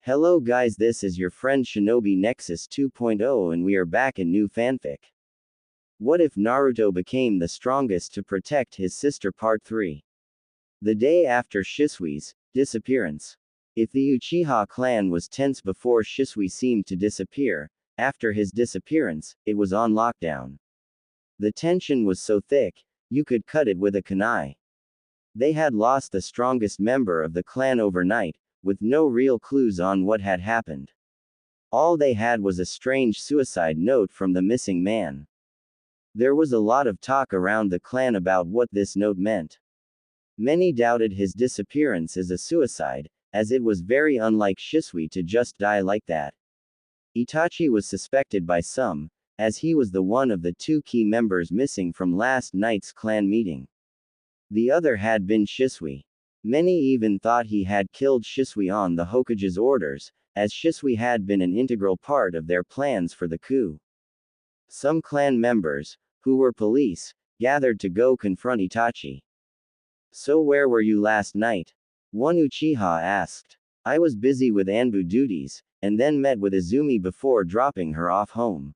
Hello guys, this is your friend Shinobi Nexus 2.0 and we are back in new fanfic. What if Naruto became the strongest to protect his sister Part 3? The day after Shisui's disappearance. If the Uchiha clan was tense before Shisui seemed to disappear, after his disappearance, it was on lockdown. The tension was so thick, you could cut it with a kunai. They had lost the strongest member of the clan overnight, with no real clues on what had happened. All they had was a strange suicide note from the missing man. There was a lot of talk around the clan about what this note meant. Many doubted his disappearance as a suicide, as it was very unlike Shisui to just die like that. Itachi was suspected by some, as he was the one of the two key members missing from last night's clan meeting. The other had been Shisui. Many even thought he had killed Shisui on the Hokage's orders, as Shisui had been an integral part of their plans for the coup. Some clan members, who were police, gathered to go confront Itachi. "So where were you last night?" one Uchiha asked. "I was busy with Anbu duties, and then met with Izumi before dropping her off home."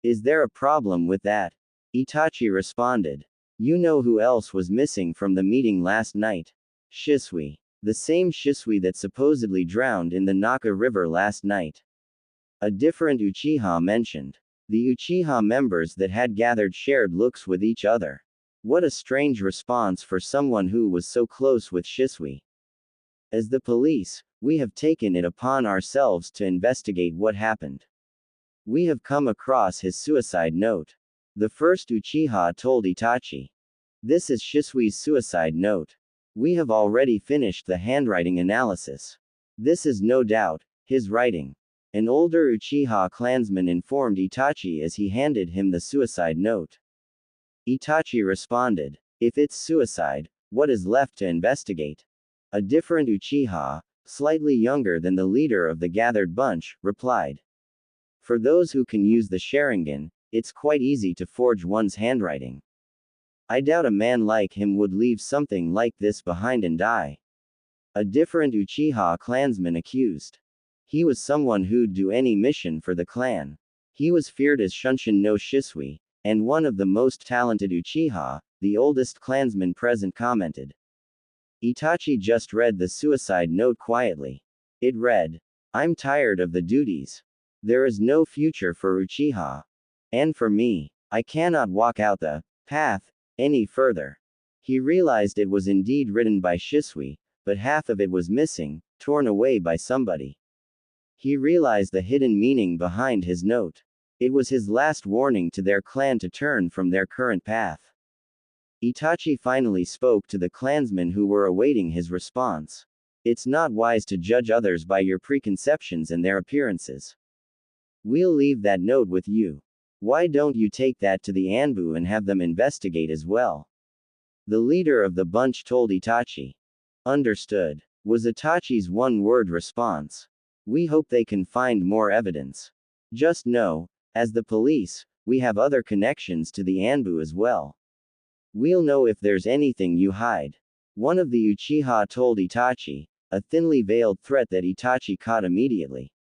"Is there a problem with that?" Itachi responded. "You know who else was missing from the meeting last night? Shisui. The same Shisui that supposedly drowned in the Naka River last night." A different Uchiha mentioned. The Uchiha members that had gathered shared looks with each other. What a strange response for someone who was so close with Shisui. "As the police, we have taken it upon ourselves to investigate what happened. We have come across his suicide note." The first Uchiha told Itachi. "This is Shisui's suicide note. We have already finished the handwriting analysis. This is no doubt his writing." An older Uchiha clansman informed Itachi as he handed him the suicide note. Itachi responded, "If it's suicide, what is left to investigate?" A different Uchiha, slightly younger than the leader of the gathered bunch, replied. "For those who can use the Sharingan, it's quite easy to forge one's handwriting. I doubt a man like him would leave something like this behind and die." A different Uchiha clansman accused. "He was someone who'd do any mission for the clan. He was feared as Shunshin no Shisui, and one of the most talented Uchiha," the oldest clansman present commented. Itachi just read the suicide note quietly. It read, "I'm tired of the duties. There is no future for Uchiha. And for me, I cannot walk out the path any further." He realized it was indeed written by Shisui, but half of it was missing, torn away by somebody. He realized the hidden meaning behind his note. It was his last warning to their clan to turn from their current path. Itachi finally spoke to the clansmen who were awaiting his response. "It's not wise to judge others by your preconceptions and their appearances. We'll leave that note with you. Why don't you take that to the Anbu and have them investigate as well?" The leader of the bunch told Itachi. "Understood," was Itachi's one-word response. "We hope they can find more evidence. Just know, as the police, we have other connections to the Anbu as well. We'll know if there's anything you hide." One of the Uchiha told Itachi, a thinly veiled threat that Itachi caught immediately.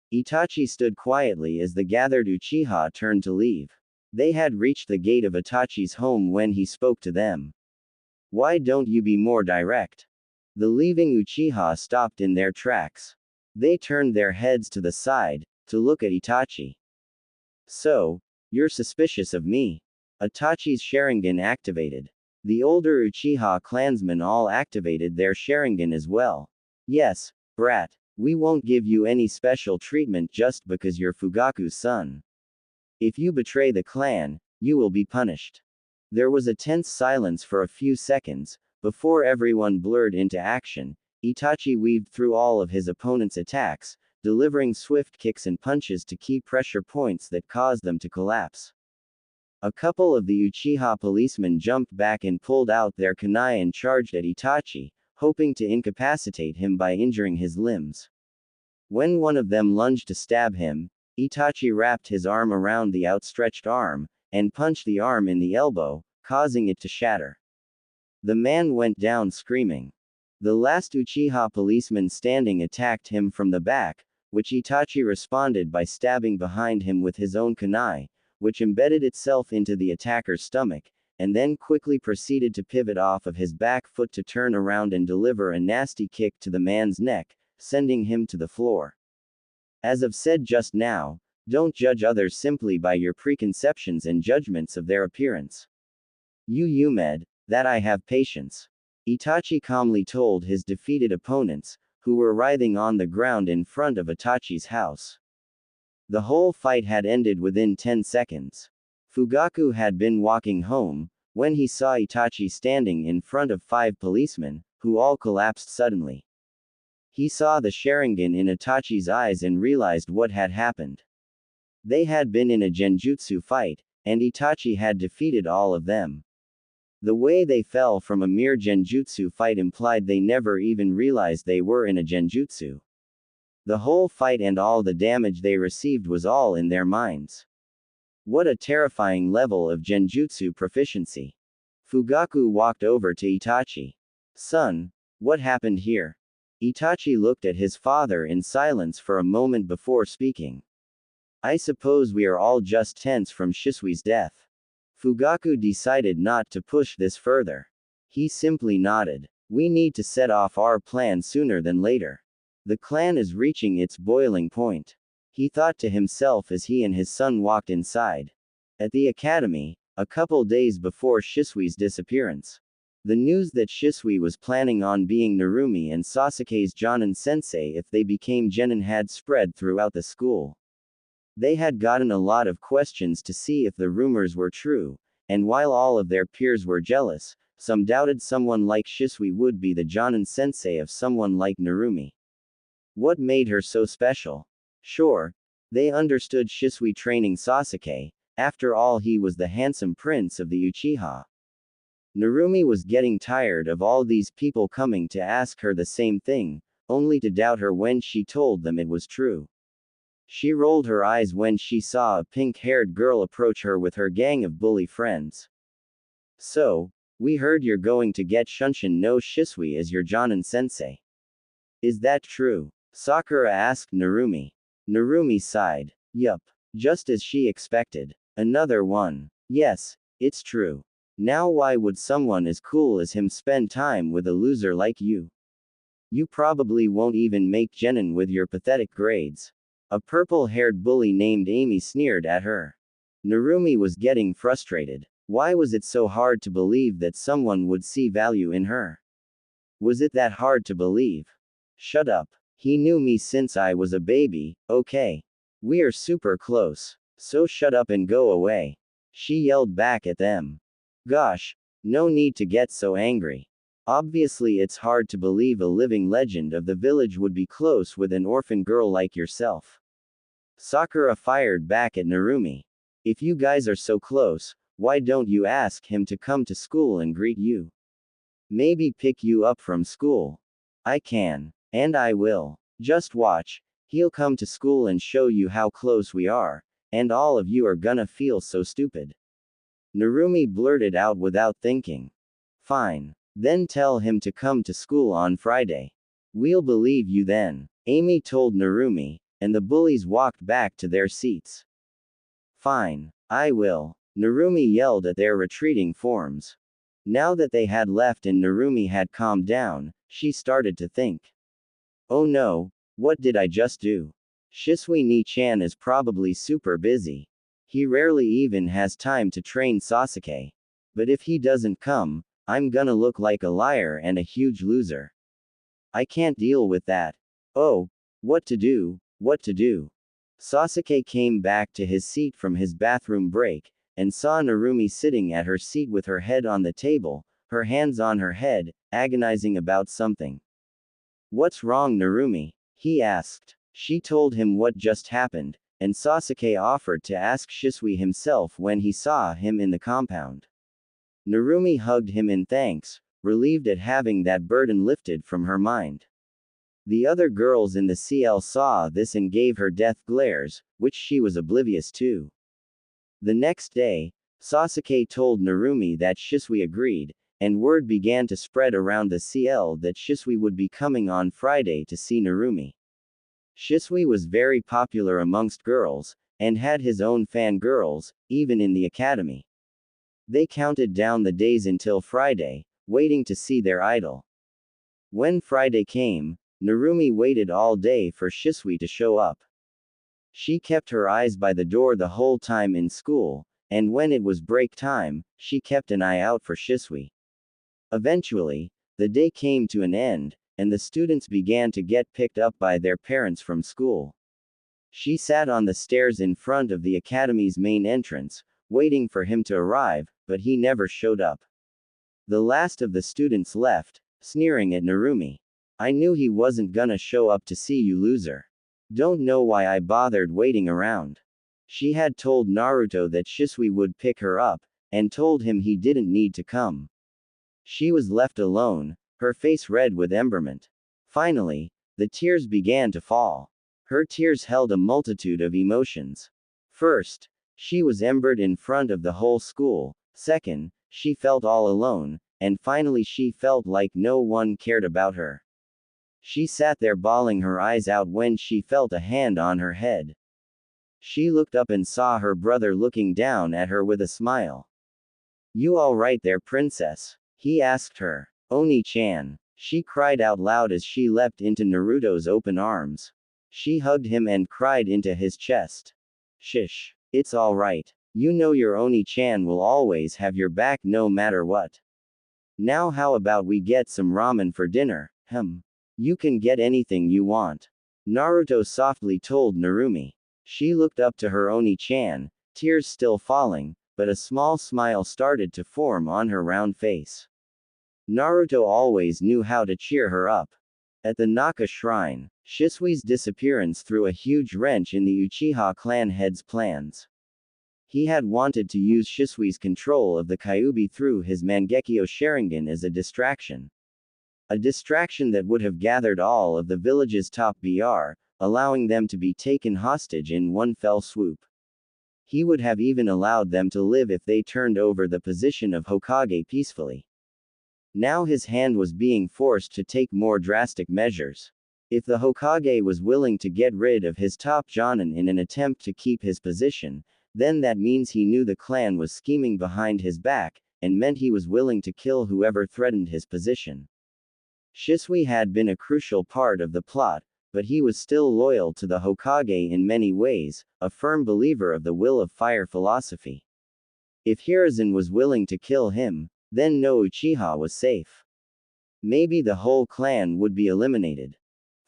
Itachi stood quietly as the gathered Uchiha turned to leave. They had reached the gate of Itachi's home when he spoke to them. "Why don't you be more direct?" The leaving Uchiha stopped in their tracks. They turned their heads to the side, to look at Itachi. "So, you're suspicious of me?" Itachi's Sharingan activated. The older Uchiha clansmen all activated their Sharingan as well. "Yes, brat. We won't give you any special treatment just because you're Fugaku's son. If you betray the clan, you will be punished." There was a tense silence for a few seconds. Before everyone blurred into action, Itachi weaved through all of his opponent's attacks, delivering swift kicks and punches to key pressure points that caused them to collapse. A couple of the Uchiha policemen jumped back and pulled out their kunai and charged at Itachi, hoping to incapacitate him by injuring his limbs. When one of them lunged to stab him, Itachi wrapped his arm around the outstretched arm, and punched the arm in the elbow, causing it to shatter. The man went down screaming. The last Uchiha policeman standing attacked him from the back, which Itachi responded by stabbing behind him with his own kunai, which embedded itself into the attacker's stomach, and then quickly proceeded to pivot off of his back foot to turn around and deliver a nasty kick to the man's neck, sending him to the floor. As I've said just now, don't judge others simply by your preconceptions and judgments of their appearance. You med, that I have patience. Itachi calmly told his defeated opponents, who were writhing on the ground in front of Itachi's house. The whole fight had ended within 10 seconds. Fugaku had been walking home, when he saw Itachi standing in front of 5 policemen, who all collapsed suddenly. He saw the Sharingan in Itachi's eyes and realized what had happened. They had been in a genjutsu fight, and Itachi had defeated all of them. The way they fell from a mere genjutsu fight implied they never even realized they were in a genjutsu. The whole fight and all the damage they received was all in their minds. What a terrifying level of genjutsu proficiency. Fugaku walked over to Itachi. Son, what happened here? Itachi looked at his father in silence for a moment before speaking. I suppose we are all just tense from Shisui's death. Fugaku decided not to push this further. He simply nodded. We need to set off our plan sooner than later. The clan is reaching its boiling point. He thought to himself as he and his son walked inside. At the academy, a couple days before Shisui's disappearance. The news that Shisui was planning on being Narumi and Sasuke's Jonin sensei if they became genin had spread throughout the school. They had gotten a lot of questions to see if the rumors were true, and while all of their peers were jealous, some doubted someone like Shisui would be the Jonin sensei of someone like Narumi. What made her so special? Sure, they understood Shisui training Sasuke, after all he was the handsome prince of the Uchiha. Narumi was getting tired of all these people coming to ask her the same thing, only to doubt her when she told them it was true. She rolled her eyes when she saw a pink-haired girl approach her with her gang of bully friends. So, we heard you're going to get Shunshin no Shisui as your Jonin sensei. Is that true? Sakura asked Narumi. Narumi sighed. Yup. Just as she expected. Another one. Yes, it's true. Now why would someone as cool as him spend time with a loser like you? You probably won't even make genin with your pathetic grades. A purple-haired bully named Amy sneered at her. Narumi was getting frustrated. Why was it so hard to believe that someone would see value in her? Was it that hard to believe? Shut up. He knew me since I was a baby, okay? We're super close. So shut up and go away. She yelled back at them. Gosh, no need to get so angry. Obviously it's hard to believe a living legend of the village would be close with an orphan girl like yourself. Sakura fired back at Narumi. If you guys are so close, why don't you ask him to come to school and greet you? Maybe pick you up from school. I can. And I will. Just watch. He'll come to school and show you how close we are, and all of you are gonna feel so stupid. Narumi blurted out without thinking. Fine. Then tell him to come to school on Friday. We'll believe you then, Amy told Narumi, and the bullies walked back to their seats. Fine. I will. Narumi yelled at their retreating forms. Now that they had left and Narumi had calmed down, she started to think. Oh no, what did I just do? Shisui Ni-chan is probably super busy. He rarely even has time to train Sasuke. But if he doesn't come, I'm gonna look like a liar and a huge loser. I can't deal with that. Oh, what to do, what to do. Sasuke came back to his seat from his bathroom break, and saw Narumi sitting at her seat with her head on the table, her hands on her head, agonizing about something. What's wrong, Narumi? He asked. She told him what just happened, and Sasuke offered to ask Shisui himself when he saw him in the compound. Narumi hugged him in thanks, relieved at having that burden lifted from her mind. The other girls in the CL saw this and gave her death glares, which she was oblivious to. The next day, Sasuke told Narumi that Shisui agreed, and word began to spread around the CL that Shisui would be coming on Friday to see Narumi. Shisui was very popular amongst girls, and had his own fangirls, even in the academy. They counted down the days until Friday, waiting to see their idol. When Friday came, Narumi waited all day for Shisui to show up. She kept her eyes by the door the whole time in school, and when it was break time, she kept an eye out for Shisui. Eventually, the day came to an end, and the students began to get picked up by their parents from school. She sat on the stairs in front of the academy's main entrance, waiting for him to arrive, but he never showed up. The last of the students left, sneering at Narumi. I knew he wasn't gonna show up to see you, loser. Don't know why I bothered waiting around. She had told Naruto that Shisui would pick her up, and told him he didn't need to come. She was left alone, her face red with emberment. Finally, the tears began to fall. Her tears held a multitude of emotions. First, she was embered in front of the whole school. Second, she felt all alone, and finally she felt like no one cared about her. She sat there bawling her eyes out when she felt a hand on her head. She looked up and saw her brother looking down at her with a smile. You all right there, princess? He asked her. Oni-chan. She cried out loud as she leapt into Naruto's open arms. She hugged him and cried into his chest. Shish. It's all right. You know your Oni-chan will always have your back no matter what. Now how about we get some ramen for dinner? You can get anything you want. Naruto softly told Narumi. She looked up to her Oni-chan, tears still falling, but a small smile started to form on her round face. Naruto always knew how to cheer her up. At the Naka shrine, Shisui's disappearance threw a huge wrench in the Uchiha clan head's plans. He had wanted to use Shisui's control of the Kyuubi through his Mangekyo Sharingan as a distraction. A distraction that would have gathered all of the village's top BR, allowing them to be taken hostage in one fell swoop. He would have even allowed them to live if they turned over the position of Hokage peacefully. Now his hand was being forced to take more drastic measures. If the Hokage was willing to get rid of his top Jonin in an attempt to keep his position, then that means he knew the clan was scheming behind his back, and meant he was willing to kill whoever threatened his position. Shisui had been a crucial part of the plot, but he was still loyal to the Hokage in many ways, a firm believer of the will of fire philosophy. If Hiruzen was willing to kill him, then no Uchiha was safe. Maybe the whole clan would be eliminated.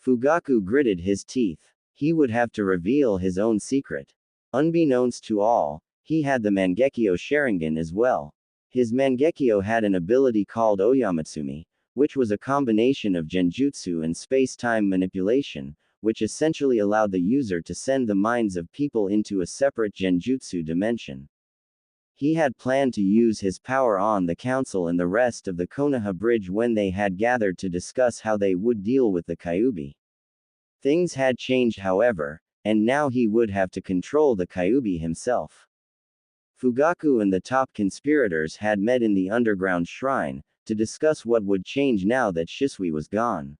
Fugaku gritted his teeth. He would have to reveal his own secret. Unbeknownst to all, he had the Mangekyo Sharingan as well. His Mangekyo had an ability called Oyamatsumi, which was a combination of genjutsu and space-time manipulation, which essentially allowed the user to send the minds of people into a separate genjutsu dimension. He had planned to use his power on the council and the rest of the Konoha Bridge when they had gathered to discuss how they would deal with the Kyuubi. Things had changed, however, and now he would have to control the Kyuubi himself. Fugaku and the top conspirators had met in the underground shrine, to discuss what would change now that Shisui was gone.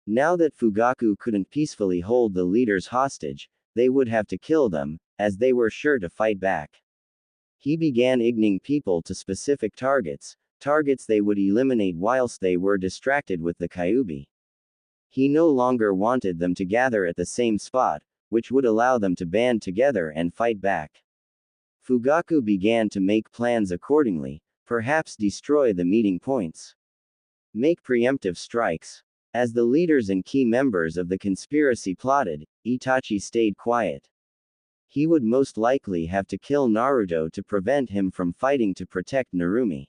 Now that Fugaku couldn't peacefully hold the leaders hostage, they would have to kill them, as they were sure to fight back. He began igning people to specific targets they would eliminate whilst they were distracted with the Kyuubi. He no longer wanted them to gather at the same spot, which would allow them to band together and fight back. Fugaku began to make plans accordingly, perhaps destroy the meeting points. Make preemptive strikes. As the leaders and key members of the conspiracy plotted, Itachi stayed quiet. He would most likely have to kill Naruto to prevent him from fighting to protect Narumi.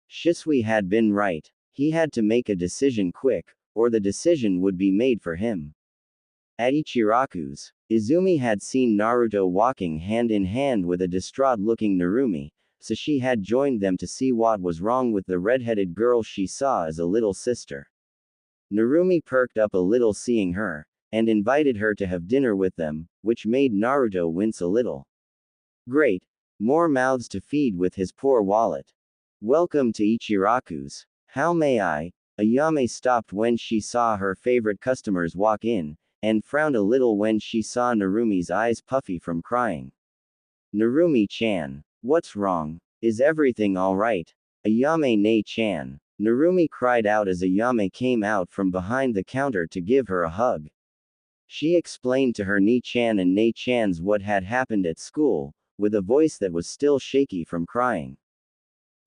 Shisui had been right. He had to make a decision quick, or the decision would be made for him. At Ichiraku's, Izumi had seen Naruto walking hand in hand with a distraught-looking Narumi, so she had joined them to see what was wrong with the red-headed girl she saw as a little sister. Narumi perked up a little seeing her, and invited her to have dinner with them, which made Naruto wince a little. Great. More mouths to feed with his poor wallet. Welcome to Ichiraku's. How may I? Ayame stopped when she saw her favorite customers walk in, and frowned a little when she saw Narumi's eyes puffy from crying. Narumi-chan. What's wrong? Is everything alright? Ayame ne-chan. Narumi cried out as Ayame came out from behind the counter to give her a hug. She explained to her ni-chan and ne-chans what had happened at school, with a voice that was still shaky from crying.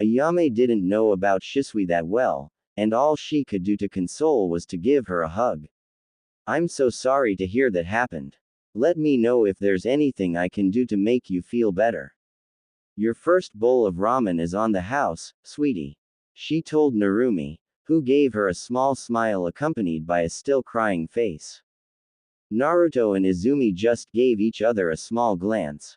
Ayame didn't know about Shisui that well, and all she could do to console was to give her a hug. I'm so sorry to hear that happened. Let me know if there's anything I can do to make you feel better. Your first bowl of ramen is on the house, sweetie. She told Narumi, who gave her a small smile accompanied by a still crying face. Naruto and Izumi just gave each other a small glance.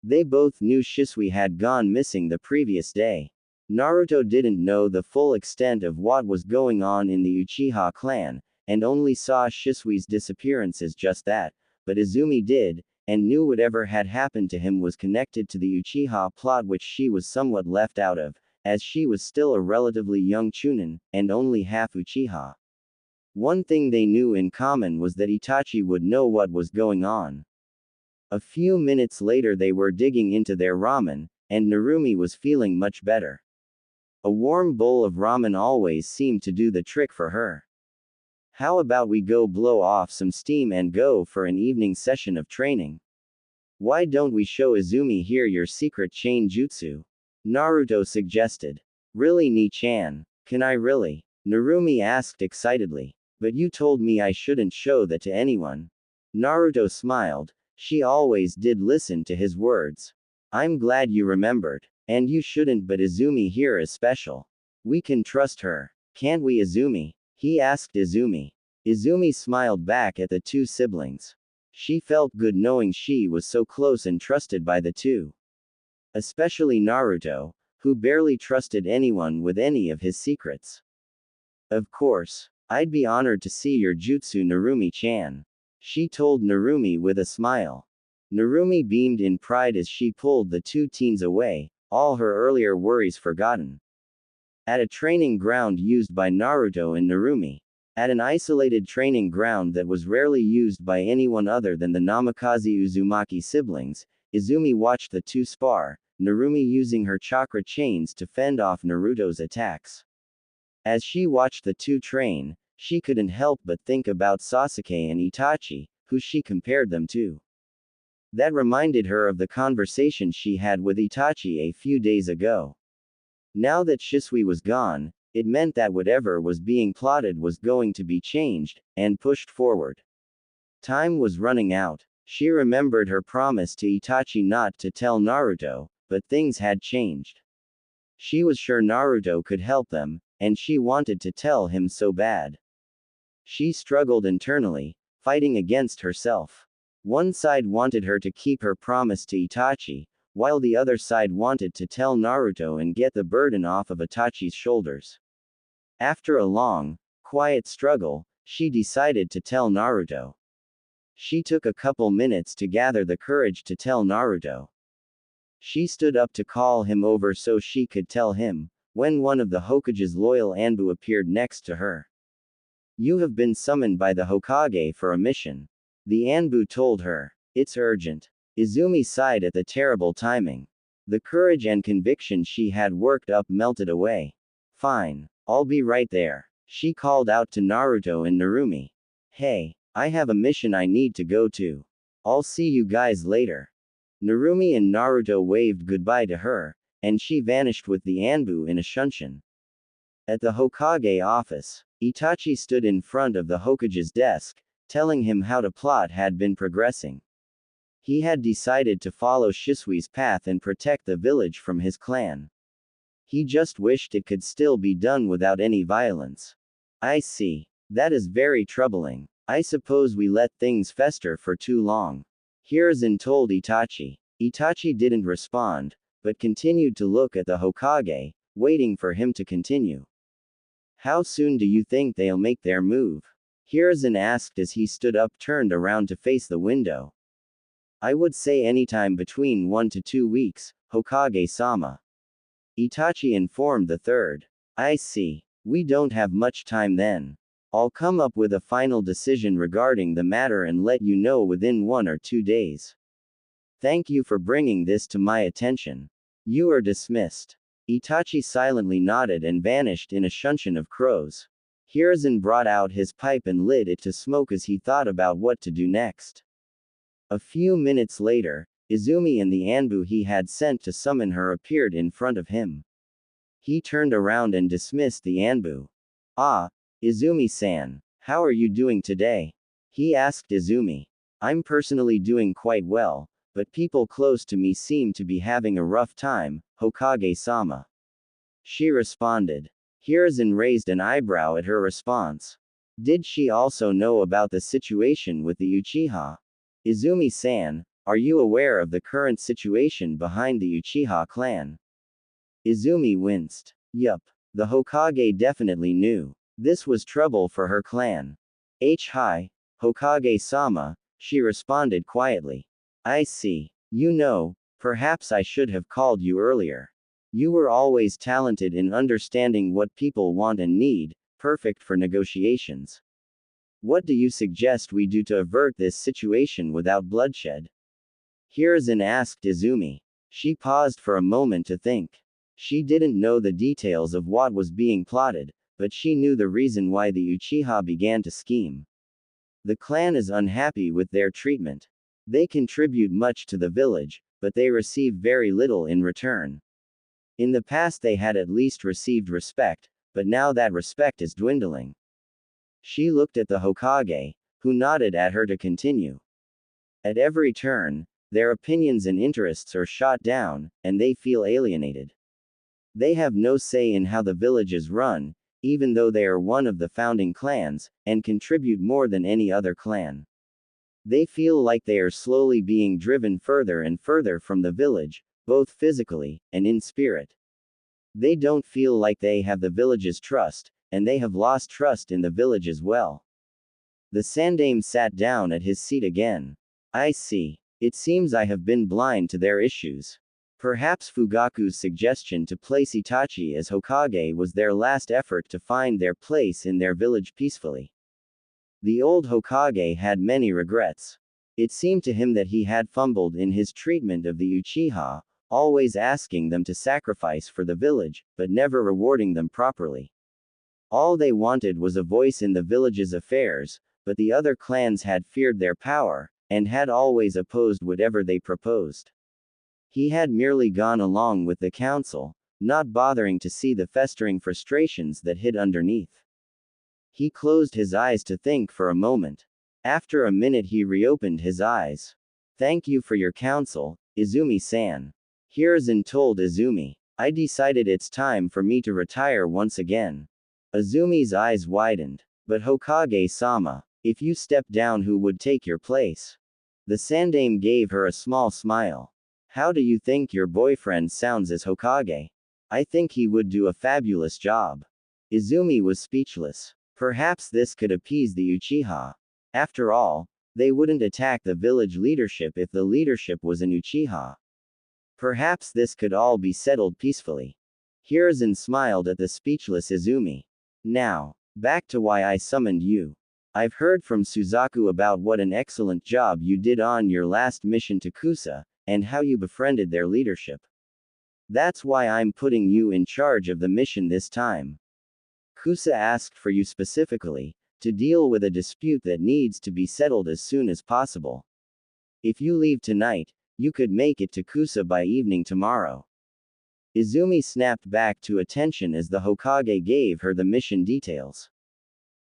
They both knew Shisui had gone missing the previous day. Naruto didn't know the full extent of what was going on in the Uchiha clan, and only saw Shisui's disappearance as just that, but Izumi did, and knew whatever had happened to him was connected to the Uchiha plot, which she was somewhat left out of, as she was still a relatively young Chunin, and only half Uchiha. One thing they knew in common was that Itachi would know what was going on. A few minutes later they were digging into their ramen, and Narumi was feeling much better. A warm bowl of ramen always seemed to do the trick for her. How about we go blow off some steam and go for an evening session of training? Why don't we show Izumi here your secret chain jutsu? Naruto suggested. Really, Ni-chan? Can I really? Narumi asked excitedly. But you told me I shouldn't show that to anyone. Naruto smiled. She always did listen to his words. I'm glad you remembered. And you shouldn't, but Izumi here is special. We can trust her. Can't we, Izumi? He asked Izumi. Izumi smiled back at the two siblings. She felt good knowing she was so close and trusted by the two. Especially Naruto, who barely trusted anyone with any of his secrets. Of course, I'd be honored to see your jutsu, Narumi-chan. She told Narumi with a smile. Narumi beamed in pride as she pulled the two teens away, all her earlier worries forgotten. At a training ground used by Naruto and Narumi. At an isolated training ground that was rarely used by anyone other than the Namikaze Uzumaki siblings, Izumi watched the two spar, Narumi using her chakra chains to fend off Naruto's attacks. As she watched the two train, she couldn't help but think about Sasuke and Itachi, who she compared them to. That reminded her of the conversation she had with Itachi a few days ago. Now that Shisui was gone, it meant that whatever was being plotted was going to be changed, and pushed forward. Time was running out. She remembered her promise to Itachi not to tell Naruto, but things had changed. She was sure Naruto could help them, and she wanted to tell him so bad. She struggled internally, fighting against herself. One side wanted her to keep her promise to Itachi, while the other side wanted to tell Naruto and get the burden off of Itachi's shoulders. After a long, quiet struggle, she decided to tell Naruto. She took a couple minutes to gather the courage to tell Naruto. She stood up to call him over so she could tell him, when one of the Hokage's loyal Anbu appeared next to her. You have been summoned by the Hokage for a mission. The Anbu told her. It's urgent. Izumi sighed at the terrible timing. The courage and conviction she had worked up melted away. Fine. I'll be right there. She called out to Naruto and Narumi. Hey, I have a mission I need to go to. I'll see you guys later. Narumi and Naruto waved goodbye to her, and she vanished with the Anbu in a shunshin. At the Hokage office, Itachi stood in front of the Hokage's desk, telling him how the plot had been progressing. He had decided to follow Shisui's path and protect the village from his clan. He just wished it could still be done without any violence. I see. That is very troubling. I suppose we let things fester for too long. Hiruzen told Itachi. Itachi didn't respond, but continued to look at the Hokage, waiting for him to continue. How soon do you think they'll make their move? Hiruzen asked as he stood up, turned around to face the window. I would say anytime between 1 to 2 weeks, Hokage-sama. Itachi informed the third. I see. We don't have much time then. I'll come up with a final decision regarding the matter and let you know within 1 or 2 days. Thank you for bringing this to my attention. You are dismissed. Itachi silently nodded and vanished in a shunshin of crows. Hiruzen brought out his pipe and lit it to smoke as he thought about what to do next. A few minutes later, Izumi and the Anbu he had sent to summon her appeared in front of him. He turned around and dismissed the Anbu. Ah, Izumi-san, how are you doing today? He asked Izumi. I'm personally doing quite well, but people close to me seem to be having a rough time, Hokage-sama. She responded. Hiruzen raised an eyebrow at her response. Did she also know about the situation with the Uchiha? Izumi-san, are you aware of the current situation behind the Uchiha clan? Izumi winced. Yup. The Hokage definitely knew. This was trouble for her clan. Hi, Hokage-sama, she responded quietly. I see. You know, perhaps I should have called you earlier. You were always talented in understanding what people want and need, perfect for negotiations. What do you suggest we do to avert this situation without bloodshed? Hiruzen asked Izumi. She paused for a moment to think. She didn't know the details of what was being plotted, but she knew the reason why the Uchiha began to scheme. The clan is unhappy with their treatment. They contribute much to the village, but they receive very little in return. In the past they had at least received respect, but now that respect is dwindling. She looked at the Hokage, who nodded at her to continue. At every turn, their opinions and interests are shot down, and they feel alienated. They have no say in how the village is run, even though they are one of the founding clans, and contribute more than any other clan. They feel like they are slowly being driven further and further from the village, both physically and in spirit. They don't feel like they have the village's trust, and they have lost trust in the village as well. The Sandaime sat down at his seat again. I see. It seems I have been blind to their issues. Perhaps Fugaku's suggestion to place Itachi as Hokage was their last effort to find their place in their village peacefully. The old Hokage had many regrets. It seemed to him that he had fumbled in his treatment of the Uchiha, always asking them to sacrifice for the village, but never rewarding them properly. All they wanted was a voice in the village's affairs, but the other clans had feared their power, and had always opposed whatever they proposed. He had merely gone along with the council, not bothering to see the festering frustrations that hid underneath. He closed his eyes to think for a moment. After a minute he reopened his eyes. Thank you for your counsel, Izumi-san. Hiruzen told Izumi. I decided it's time for me to retire once again. Izumi's eyes widened. But Hokage-sama, if you step down, who would take your place? The Sandaime gave her a small smile. How do you think your boyfriend sounds as Hokage? I think he would do a fabulous job. Izumi was speechless. Perhaps this could appease the Uchiha. After all, they wouldn't attack the village leadership if the leadership was an Uchiha. Perhaps this could all be settled peacefully. Hiruzen smiled at the speechless Izumi. Now, back to why I summoned you. I've heard from Suzaku about what an excellent job you did on your last mission to Kusa, and how you befriended their leadership. That's why I'm putting you in charge of the mission this time. Kusa asked for you specifically, to deal with a dispute that needs to be settled as soon as possible. If you leave tonight, you could make it to Kusa by evening tomorrow. Izumi snapped back to attention as the Hokage gave her the mission details.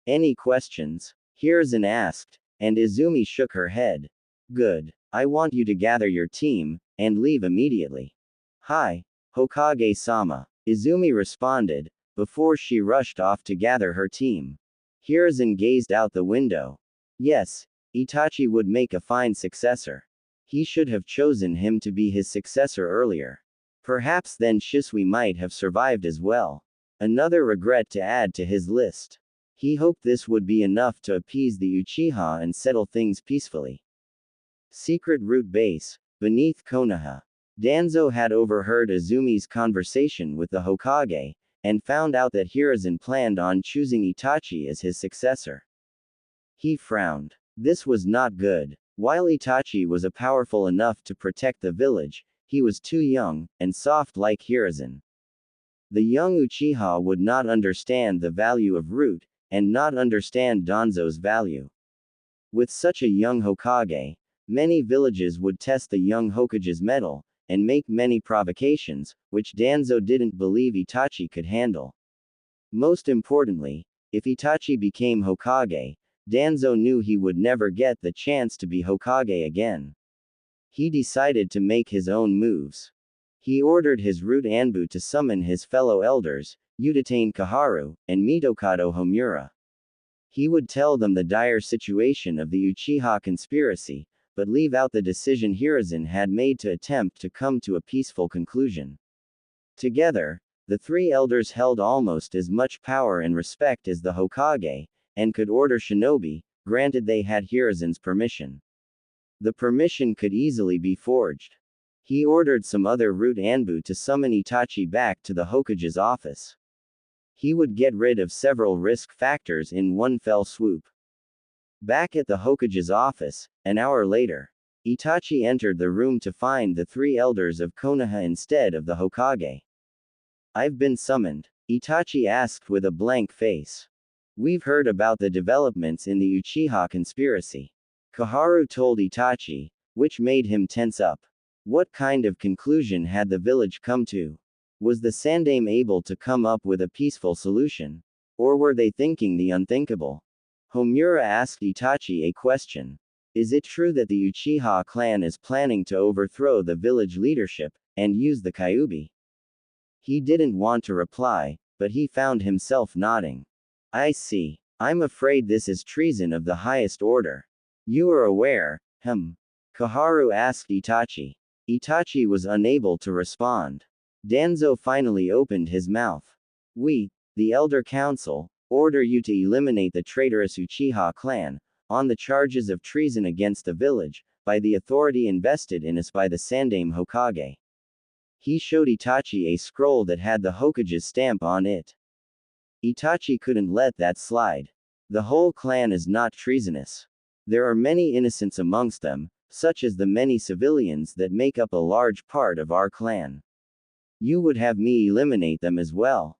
Any questions? Hiruzen asked, and Izumi shook her head. Good. I want you to gather your team, and leave immediately. Hi, Hokage-sama, Izumi responded, before she rushed off to gather her team. Hiruzen gazed out the window. Yes, Itachi would make a fine successor. He should have chosen him to be his successor earlier. Perhaps then Shisui might have survived as well. Another regret to add to his list. He hoped this would be enough to appease the Uchiha and settle things peacefully. Secret Route Base, beneath Konoha. Danzo had overheard Izumi's conversation with the Hokage, and found out that Hiruzen planned on choosing Itachi as his successor. He frowned. This was not good. While Itachi was powerful enough to protect the village, he was too young, and soft like Hiruzen. The young Uchiha would not understand the value of root, and not understand Danzo's value. With such a young Hokage, many villages would test the young Hokage's mettle, and make many provocations, which Danzo didn't believe Itachi could handle. Most importantly, if Itachi became Hokage, Danzo knew he would never get the chance to be Hokage again. He decided to make his own moves. He ordered his root Anbu to summon his fellow elders, Udatane Kaharu, and Mitokado Homura. He would tell them the dire situation of the Uchiha conspiracy, but leave out the decision Hiruzen had made to attempt to come to a peaceful conclusion. Together, the three elders held almost as much power and respect as the Hokage, and could order shinobi, granted they had Hiruzen's permission. The permission could easily be forged. He ordered some other root Anbu to summon Itachi back to the Hokage's office. He would get rid of several risk factors in one fell swoop. Back at the Hokage's office, an hour later, Itachi entered the room to find the three elders of Konoha instead of the Hokage. "I've been summoned," Itachi asked with a blank face. "We've heard about the developments in the Uchiha conspiracy," Kaharu told Itachi, which made him tense up. What kind of conclusion had the village come to? Was the Sandaime able to come up with a peaceful solution? Or were they thinking the unthinkable? Homura asked Itachi a question. Is it true that the Uchiha clan is planning to overthrow the village leadership, and use the Kyuubi? He didn't want to reply, but he found himself nodding. I see. I'm afraid this is treason of the highest order. You are aware, Kaharu asked Itachi. Itachi was unable to respond. Danzo finally opened his mouth. We, the Elder Council, order you to eliminate the traitorous Uchiha clan, on the charges of treason against the village, by the authority invested in us by the Sandaime Hokage. He showed Itachi a scroll that had the Hokage's stamp on it. Itachi couldn't let that slide. The whole clan is not treasonous. There are many innocents amongst them, such as the many civilians that make up a large part of our clan. You would have me eliminate them as well?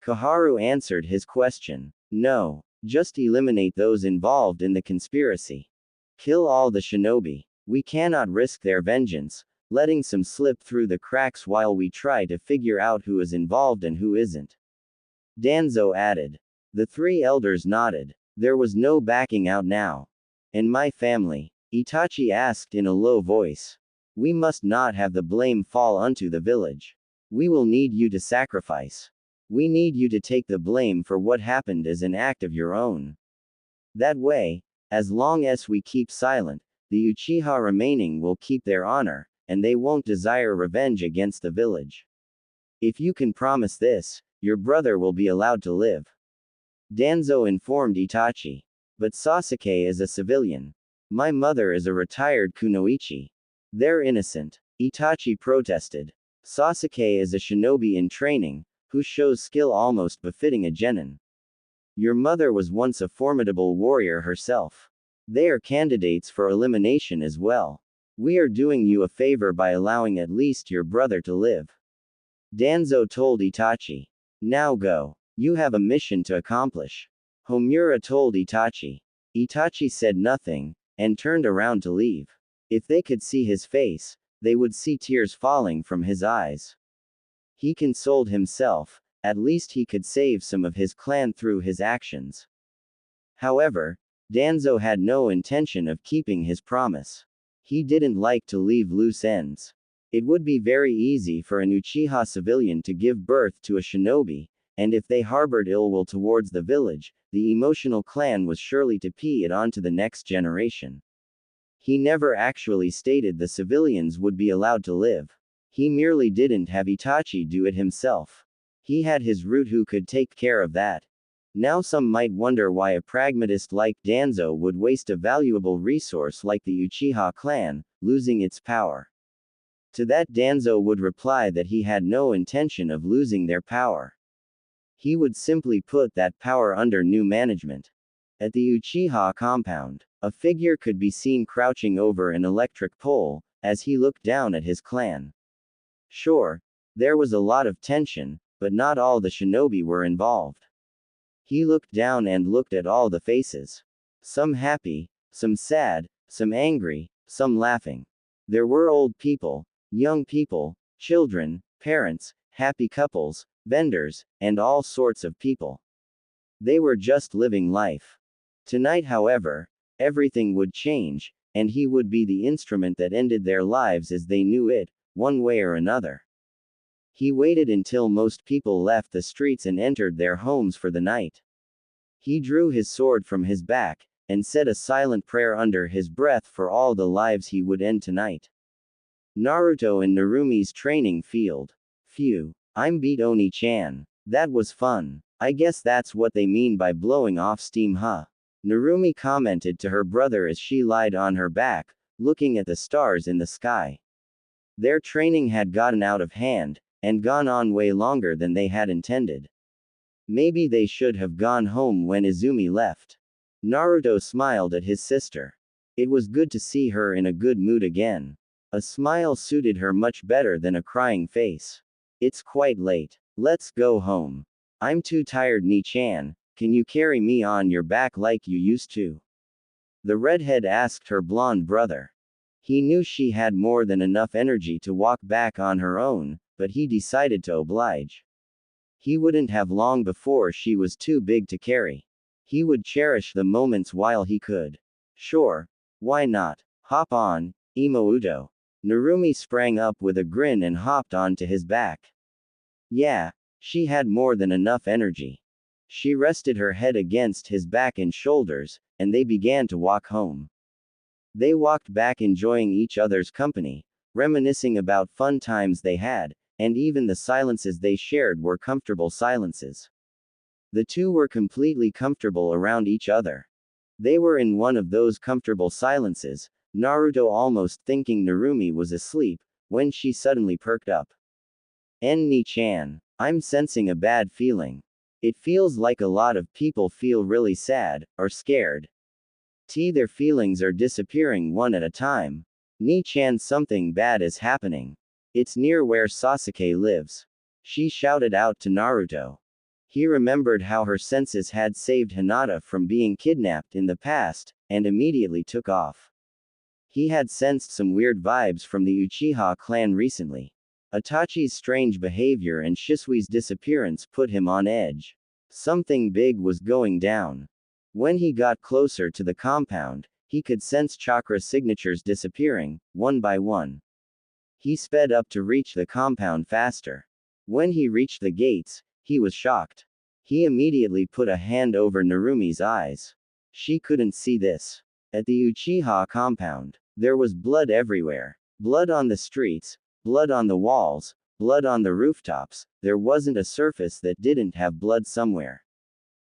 Kaharu answered his question. No, just eliminate those involved in the conspiracy. Kill all the shinobi. We cannot risk their vengeance, letting some slip through the cracks while we try to figure out who is involved and who isn't. Danzo added. The three elders nodded. There was no backing out now. And my family? Itachi asked in a low voice. We must not have the blame fall unto the village. We will need you to sacrifice. We need you to take the blame for what happened as an act of your own. That way, as long as we keep silent, the Uchiha remaining will keep their honor, and they won't desire revenge against the village. If you can promise this, your brother will be allowed to live. Danzo informed Itachi. But Sasuke is a civilian. My mother is a retired kunoichi. They're innocent. Itachi protested. Sasuke is a shinobi in training, who shows skill almost befitting a genin. Your mother was once a formidable warrior herself. They are candidates for elimination as well. We are doing you a favor by allowing at least your brother to live. Danzo told Itachi. Now go. You have a mission to accomplish. Homura told Itachi. Itachi said nothing, and turned around to leave. If they could see his face, they would see tears falling from his eyes. He consoled himself, at least he could save some of his clan through his actions. However, Danzo had no intention of keeping his promise. He didn't like to leave loose ends. It would be very easy for an Uchiha civilian to give birth to a shinobi, and if they harbored ill will towards the village, the emotional clan was surely to pee it on to the next generation. He never actually stated the civilians would be allowed to live. He merely didn't have Itachi do it himself. He had his root who could take care of that. Now some might wonder why a pragmatist like Danzo would waste a valuable resource like the Uchiha clan, losing its power. To that Danzo would reply that he had no intention of losing their power. He would simply put that power under new management. At the Uchiha compound, a figure could be seen crouching over an electric pole, as he looked down at his clan. Sure, there was a lot of tension, but not all the shinobi were involved. He looked down and looked at all the faces. Some happy, some sad, some angry, some laughing. There were old people, young people, children, parents, happy couples, vendors, and all sorts of people. They were just living life. Tonight, however, everything would change, and he would be the instrument that ended their lives as they knew it, one way or another. He waited until most people left the streets and entered their homes for the night. He drew his sword from his back, and said a silent prayer under his breath for all the lives he would end tonight. Naruto in Narumi's training field. Phew. I'm beat Oni-chan. That was fun. I guess that's what they mean by blowing off steam, huh? Narumi commented to her brother as she lied on her back, looking at the stars in the sky. Their training had gotten out of hand, and gone on way longer than they had intended. Maybe they should have gone home when Izumi left. Naruto smiled at his sister. It was good to see her in a good mood again. A smile suited her much better than a crying face. It's quite late. Let's go home. I'm too tired, Ni-chan. Can you carry me on your back like you used to? The redhead asked her blonde brother. He knew she had more than enough energy to walk back on her own, but he decided to oblige. He wouldn't have long before she was too big to carry. He would cherish the moments while he could. Sure. Why not? Hop on, Imouto. Narumi sprang up with a grin and hopped onto his back. Yeah, she had more than enough energy. She rested her head against his back and shoulders, and they began to walk home. They walked back enjoying each other's company, reminiscing about fun times they had, and even the silences they shared were comfortable silences. The two were completely comfortable around each other. They were in one of those comfortable silences, Naruto almost thinking Narumi was asleep, when she suddenly perked up. Ni-chan, I'm sensing a bad feeling. It feels like a lot of people feel really sad, or scared. Their feelings are disappearing one at a time. Ni-chan, something bad is happening. It's near where Sasuke lives. She shouted out to Naruto. He remembered how her senses had saved Hinata from being kidnapped in the past, and immediately took off. He had sensed some weird vibes from the Uchiha clan recently. Itachi's strange behavior and Shisui's disappearance put him on edge. Something big was going down. When he got closer to the compound, he could sense chakra signatures disappearing, one by one. He sped up to reach the compound faster. When he reached the gates, he was shocked. He immediately put a hand over Narumi's eyes. She couldn't see this. At the Uchiha compound, there was blood everywhere. Blood on the streets, blood on the walls, blood on the rooftops. There wasn't a surface that didn't have blood somewhere.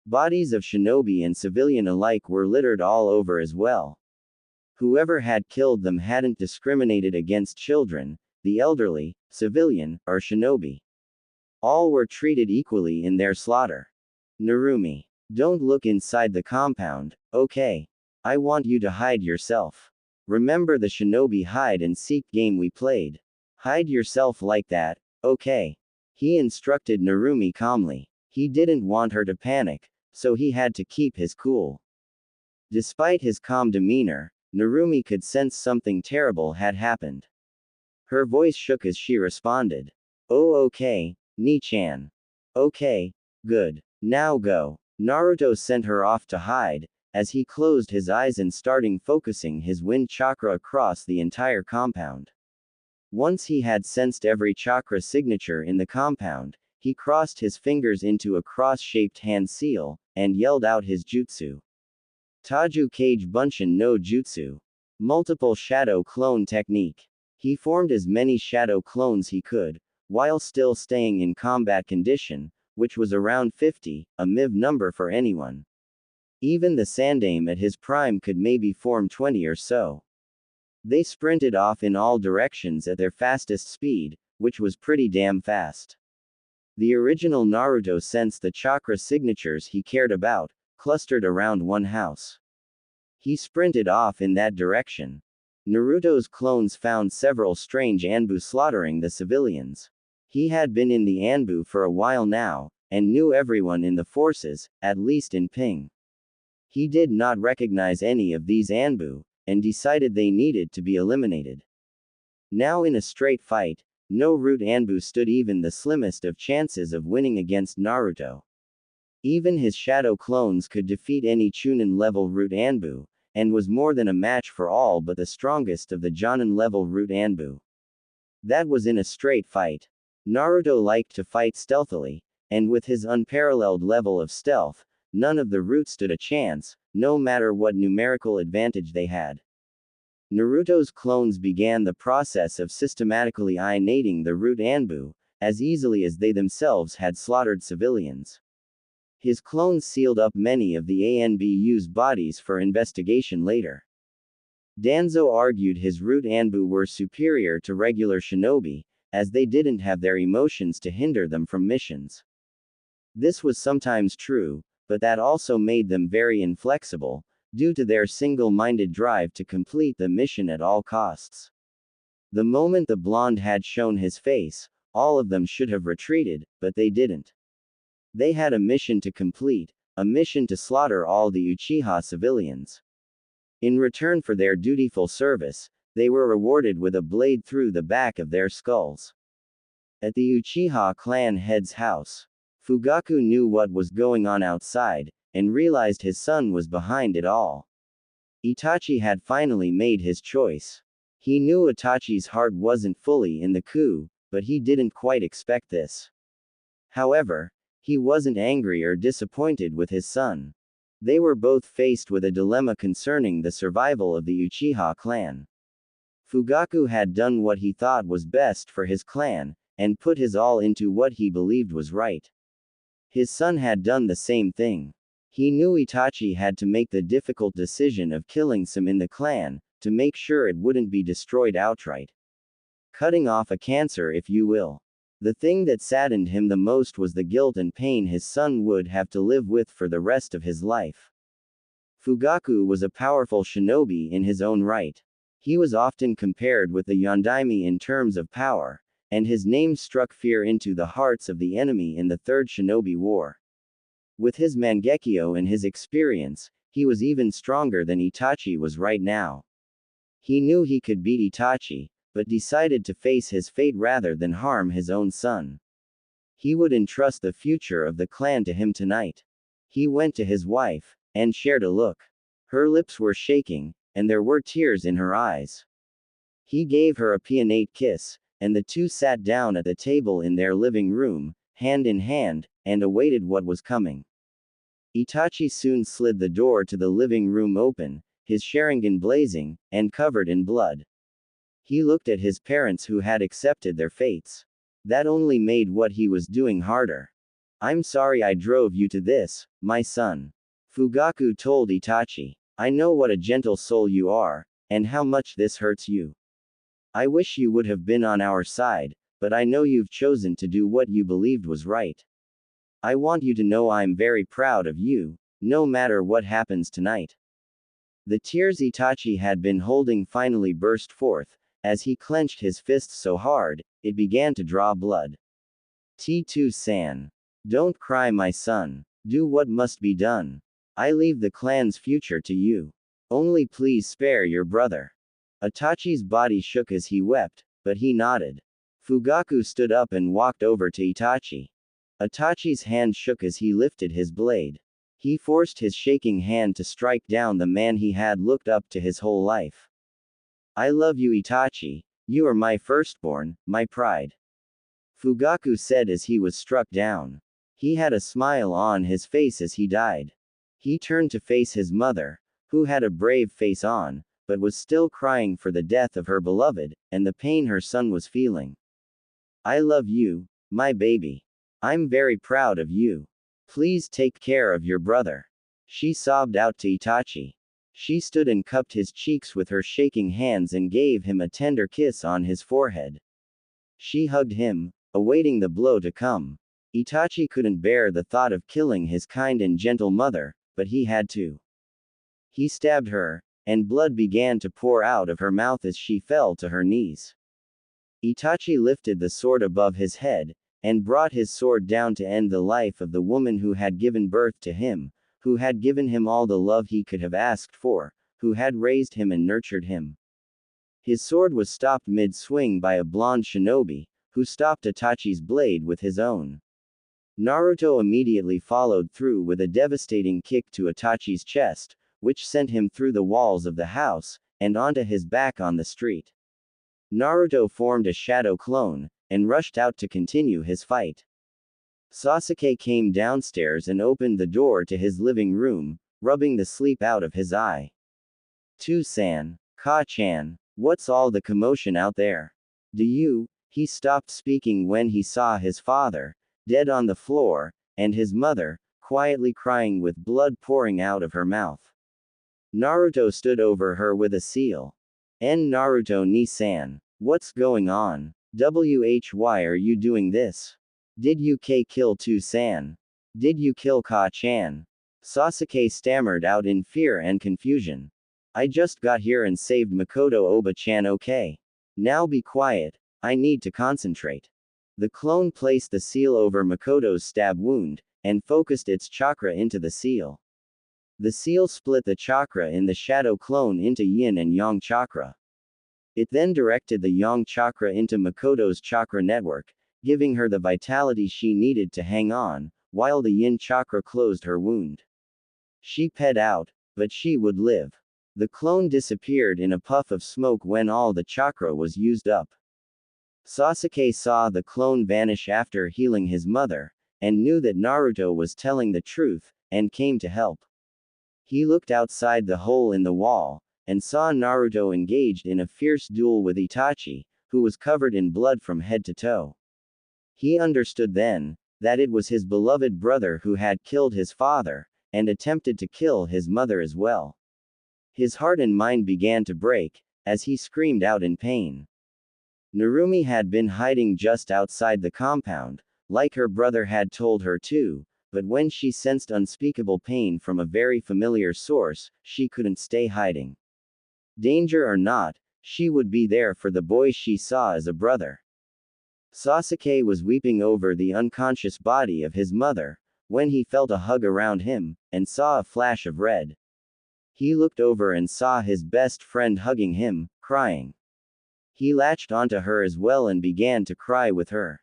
Bodies of shinobi and civilian alike were littered all over as well. Whoever had killed them hadn't discriminated against children, the elderly, civilian, or shinobi. All were treated equally in their slaughter. Narumi, don't look inside the compound, okay? I want you to hide yourself. Remember the shinobi hide and seek game we played? Hide yourself like that, okay? He instructed Narumi calmly. He didn't want her to panic, so he had to keep his cool. Despite his calm demeanor, Narumi could sense something terrible had happened. Her voice shook as she responded. Oh, okay, Ni-chan. Okay, good. Now go. Naruto sent her off to hide, as he closed his eyes and starting focusing his wind chakra across the entire compound. Once he had sensed every chakra signature in the compound, he crossed his fingers into a cross-shaped hand seal, and yelled out his jutsu. Taju Kage Bunshin no Jutsu. Multiple shadow clone technique. He formed as many shadow clones he could, while still staying in combat condition, which was around 50, a MIV number for anyone. Even the Sandame at his prime could maybe form 20 or so. They sprinted off in all directions at their fastest speed, which was pretty damn fast. The original Naruto sensed the chakra signatures he cared about, clustered around one house. He sprinted off in that direction. Naruto's clones found several strange Anbu slaughtering the civilians. He had been in the Anbu for a while now, and knew everyone in the forces, at least in Ping. He did not recognize any of these Anbu, and decided they needed to be eliminated. Now in a straight fight, no root Anbu stood even the slimmest of chances of winning against Naruto. Even his shadow clones could defeat any Chunin-level root Anbu, and was more than a match for all but the strongest of the Jonin-level root Anbu. That was in a straight fight. Naruto liked to fight stealthily, and with his unparalleled level of stealth, none of the roots stood a chance, no matter what numerical advantage they had. Naruto's clones began the process of systematically innating the root Anbu, as easily as they themselves had slaughtered civilians. His clones sealed up many of the ANBU's bodies for investigation later. Danzo argued his root Anbu were superior to regular shinobi, as they didn't have their emotions to hinder them from missions. This was sometimes true, but that also made them very inflexible, due to their single-minded drive to complete the mission at all costs. The moment the blonde had shown his face, all of them should have retreated, but they didn't. They had a mission to complete, a mission to slaughter all the Uchiha civilians. In return for their dutiful service, they were rewarded with a blade through the back of their skulls. At the Uchiha clan head's house, Fugaku knew what was going on outside, and realized his son was behind it all. Itachi had finally made his choice. He knew Itachi's heart wasn't fully in the coup, but he didn't quite expect this. However, he wasn't angry or disappointed with his son. They were both faced with a dilemma concerning the survival of the Uchiha clan. Fugaku had done what he thought was best for his clan, and put his all into what he believed was right. His son had done the same thing. He knew Itachi had to make the difficult decision of killing some in the clan, to make sure it wouldn't be destroyed outright. Cutting off a cancer, if you will. The thing that saddened him the most was the guilt and pain his son would have to live with for the rest of his life. Fugaku was a powerful shinobi in his own right. He was often compared with the Yondaime in terms of power, and his name struck fear into the hearts of the enemy in the Third Shinobi War. With his Mangekyo and his experience, he was even stronger than Itachi was right now. He knew he could beat Itachi, but decided to face his fate rather than harm his own son. He would entrust the future of the clan to him tonight. He went to his wife, and shared a look. Her lips were shaking, and there were tears in her eyes. He gave her a peonate kiss, and the two sat down at the table in their living room, hand in hand, and awaited what was coming. Itachi soon slid the door to the living room open, his Sharingan blazing, and covered in blood. He looked at his parents who had accepted their fates. That only made what he was doing harder. "I'm sorry I drove you to this, my son." Fugaku told Itachi. "I know what a gentle soul you are, and how much this hurts you. I wish you would have been on our side, but I know you've chosen to do what you believed was right. I want you to know I'm very proud of you, no matter what happens tonight." The tears Itachi had been holding finally burst forth, as he clenched his fists so hard, it began to draw blood. T2-san. Don't cry, my son. Do what must be done. I leave the clan's future to you. Only please spare your brother. Itachi's body shook as he wept, but he nodded. Fugaku stood up and walked over to Itachi. Itachi's hand shook as he lifted his blade. He forced his shaking hand to strike down the man he had looked up to his whole life. "I love you, Itachi. You are my firstborn, my pride," Fugaku said as he was struck down. He had a smile on his face as he died. He turned to face his mother, who had a brave face on, but was still crying for the death of her beloved, and the pain her son was feeling. "I love you, my baby. I'm very proud of you. Please take care of your brother," she sobbed out to Itachi. She stood and cupped his cheeks with her shaking hands and gave him a tender kiss on his forehead. She hugged him, awaiting the blow to come. Itachi couldn't bear the thought of killing his kind and gentle mother, but he had to. He stabbed her, and blood began to pour out of her mouth as she fell to her knees. Itachi lifted the sword above his head, and brought his sword down to end the life of the woman who had given birth to him, who had given him all the love he could have asked for, who had raised him and nurtured him. His sword was stopped mid-swing by a blonde shinobi, who stopped Itachi's blade with his own. Naruto immediately followed through with a devastating kick to Itachi's chest, which sent him through the walls of the house, and onto his back on the street. Naruto formed a shadow clone, and rushed out to continue his fight. Sasuke came downstairs and opened the door to his living room, rubbing the sleep out of his eye. "To-san, Ka-chan, what's all the commotion out there? Do you?" He stopped speaking when he saw his father, dead on the floor, and his mother, quietly crying with blood pouring out of her mouth. Naruto stood over her with a seal. Naruto ni-san, what's going on? Why are you doing this? Did you kill To-san? Did you kill Ka-chan? Sasuke stammered out in fear and confusion. "I just got here and saved Makoto Oba-chan, okay? Now be quiet, I need to concentrate." The clone placed the seal over Makoto's stab wound, and focused its chakra into the seal. The seal split the chakra in the shadow clone into yin and yang chakra. It then directed the yang chakra into Makoto's chakra network, giving her the vitality she needed to hang on, while the yin chakra closed her wound. She ped out, but she would live. The clone disappeared in a puff of smoke when all the chakra was used up. Sasuke saw the clone vanish after healing his mother, and knew that Naruto was telling the truth, and came to help. He looked outside the hole in the wall, and saw Naruto engaged in a fierce duel with Itachi, who was covered in blood from head to toe. He understood then that it was his beloved brother who had killed his father, and attempted to kill his mother as well. His heart and mind began to break, as he screamed out in pain. Narumi had been hiding just outside the compound, like her brother had told her to, but when she sensed unspeakable pain from a very familiar source, she couldn't stay hiding. Danger or not, she would be there for the boy she saw as a brother. Sasuke was weeping over the unconscious body of his mother, when he felt a hug around him, and saw a flash of red. He looked over and saw his best friend hugging him, crying. He latched onto her as well and began to cry with her.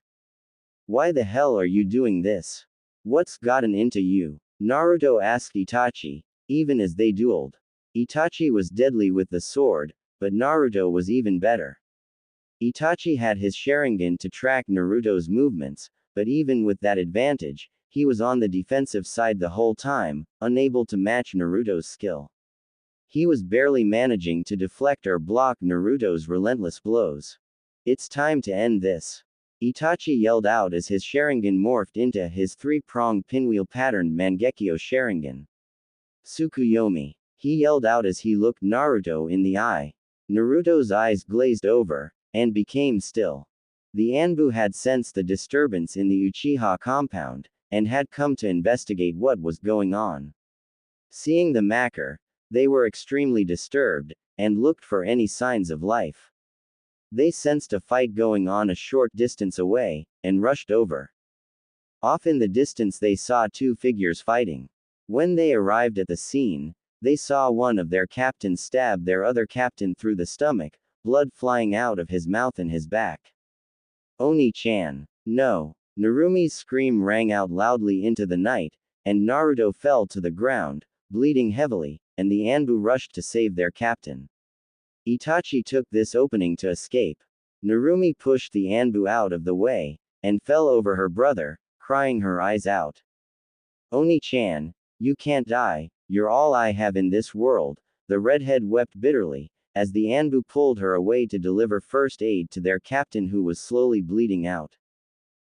"Why the hell are you doing this? What's gotten into you?" Naruto asked Itachi, even as they dueled. Itachi was deadly with the sword, but Naruto was even better. Itachi had his Sharingan to track Naruto's movements, but even with that advantage, he was on the defensive side the whole time, unable to match Naruto's skill. He was barely managing to deflect or block Naruto's relentless blows. "It's time to end this," Itachi yelled out as his Sharingan morphed into his three-pronged pinwheel-patterned Mangekyo Sharingan. "Tsukuyomi," he yelled out as he looked Naruto in the eye. Naruto's eyes glazed over, and became still. The Anbu had sensed the disturbance in the Uchiha compound, and had come to investigate what was going on. Seeing the Macker, they were extremely disturbed, and looked for any signs of life. They sensed a fight going on a short distance away, and rushed over. Off in the distance they saw two figures fighting. When they arrived at the scene, they saw one of their captains stab their other captain through the stomach, blood flying out of his mouth and his back. "Oni-chan, no!" Narumi's scream rang out loudly into the night, and Naruto fell to the ground, bleeding heavily, and the Anbu rushed to save their captain. Itachi took this opening to escape. Narumi pushed the Anbu out of the way, and fell over her brother, crying her eyes out. "Oni-chan, you can't die, you're all I have in this world," the redhead wept bitterly, as the Anbu pulled her away to deliver first aid to their captain who was slowly bleeding out.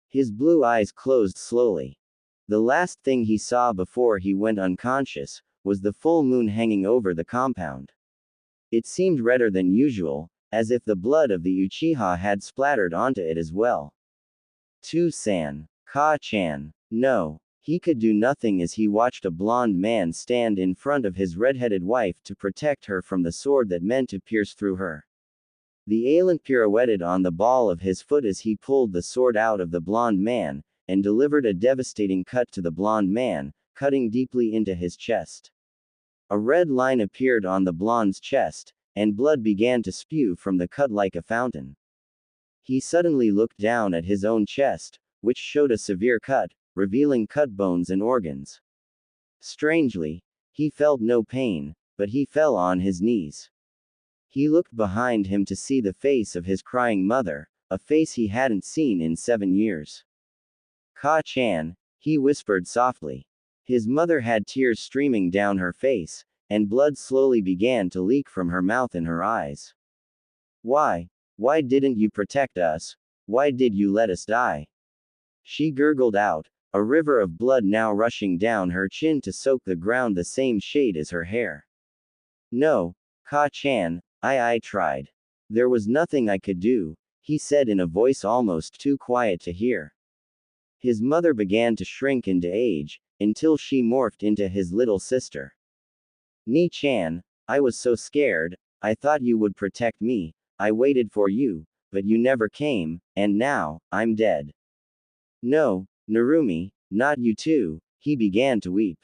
His blue eyes closed slowly. The last thing he saw before he went unconscious was the full moon hanging over the compound. It seemed redder than usual, as if the blood of the Uchiha had splattered onto it as well. To-san. Ka-chan. No. He could do nothing as he watched a blonde man stand in front of his red-headed wife to protect her from the sword that meant to pierce through her. The alien pirouetted on the ball of his foot as he pulled the sword out of the blonde man, and delivered a devastating cut to the blonde man, cutting deeply into his chest. A red line appeared on the blonde's chest, and blood began to spew from the cut like a fountain. He suddenly looked down at his own chest, which showed a severe cut, revealing cut bones and organs. Strangely, he felt no pain, but he fell on his knees. He looked behind him to see the face of his crying mother, a face he hadn't seen in 7 years. Ka-chan, he whispered softly. His mother had tears streaming down her face, and blood slowly began to leak from her mouth and her eyes. Why didn't you protect us? Why did you let us die? She gurgled out, a river of blood now rushing down her chin to soak the ground the same shade as her hair. No, Ka-chan, I tried. There was nothing I could do, he said in a voice almost too quiet to hear. His mother began to shrink into age, until she morphed into his little sister. Ni-chan, I was so scared, I thought you would protect me, I waited for you, but you never came, and now, I'm dead. No, Narumi, not you too, he began to weep.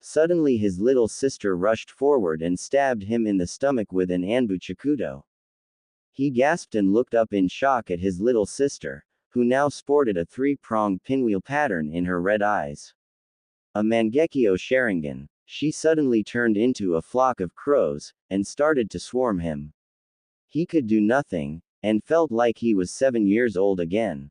Suddenly his little sister rushed forward and stabbed him in the stomach with an anbuchakudo. He gasped and looked up in shock at his little sister, who now sported a 3-pronged pinwheel pattern in her red eyes. A Mangekyo Sharingan. She suddenly turned into a flock of crows, and started to swarm him. He could do nothing, and felt like he was 7 years old again.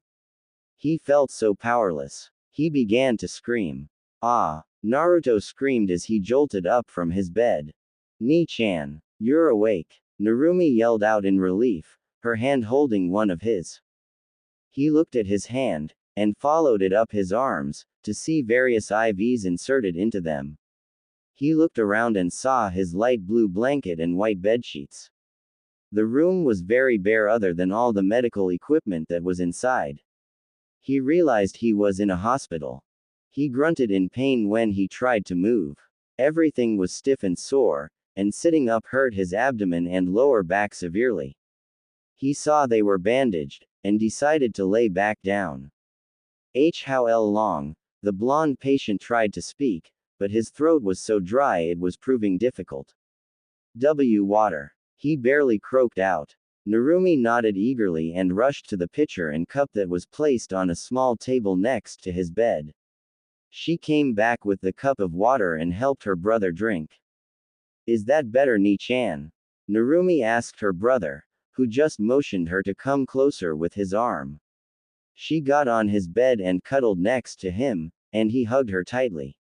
He felt so powerless. He began to scream. Ah! Naruto screamed as he jolted up from his bed. Ni-chan, you're awake. Narumi yelled out in relief, her hand holding one of his. He looked at his hand, and followed it up his arms, to see various IVs inserted into them. He looked around and saw his light blue blanket and white bedsheets. The room was very bare other than all the medical equipment that was inside. He realized he was in a hospital. He grunted in pain when he tried to move. Everything was stiff and sore, and sitting up hurt his abdomen and lower back severely. He saw they were bandaged, and decided to lay back down. How long? The blonde patient tried to speak, but his throat was so dry it was proving difficult. Water. He barely croaked out. Narumi nodded eagerly and rushed to the pitcher and cup that was placed on a small table next to his bed. She came back with the cup of water and helped her brother drink. Is that better, Ni-chan? Narumi asked her brother, who just motioned her to come closer with his arm. She got on his bed and cuddled next to him, and he hugged her tightly.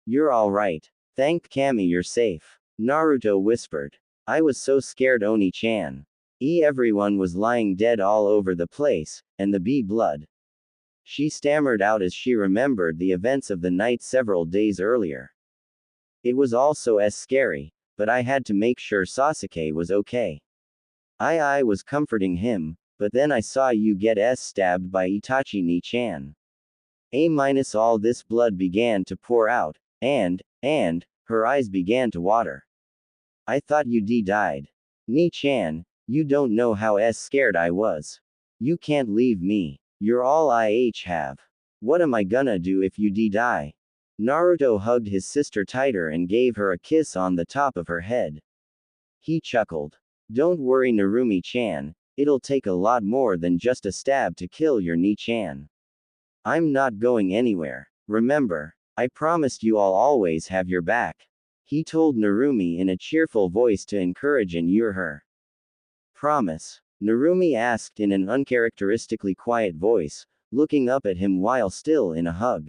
You're alright. Thank Kami you're safe. Naruto whispered. I was so scared Oni-chan. Everyone was lying dead all over the place, and the bee blood. She stammered out as she remembered the events of the night several days earlier. It was all so scary, but I had to make sure Sasuke was okay. I was comforting him, but then I saw you get stabbed by Itachi Ni-chan. All this blood began to pour out, and, her eyes began to water. I thought you died. Ni-chan, you don't know how scared I was. You can't leave me. You're all I have. What am I gonna do if you die? Naruto hugged his sister tighter and gave her a kiss on the top of her head. He chuckled. Don't worry Narumi-chan, it'll take a lot more than just a stab to kill your Ni-chan. I'm not going anywhere. Remember, I promised you I'll always have your back. He told Narumi in a cheerful voice to encourage and lure her. Promise? Narumi asked in an uncharacteristically quiet voice, looking up at him while still in a hug.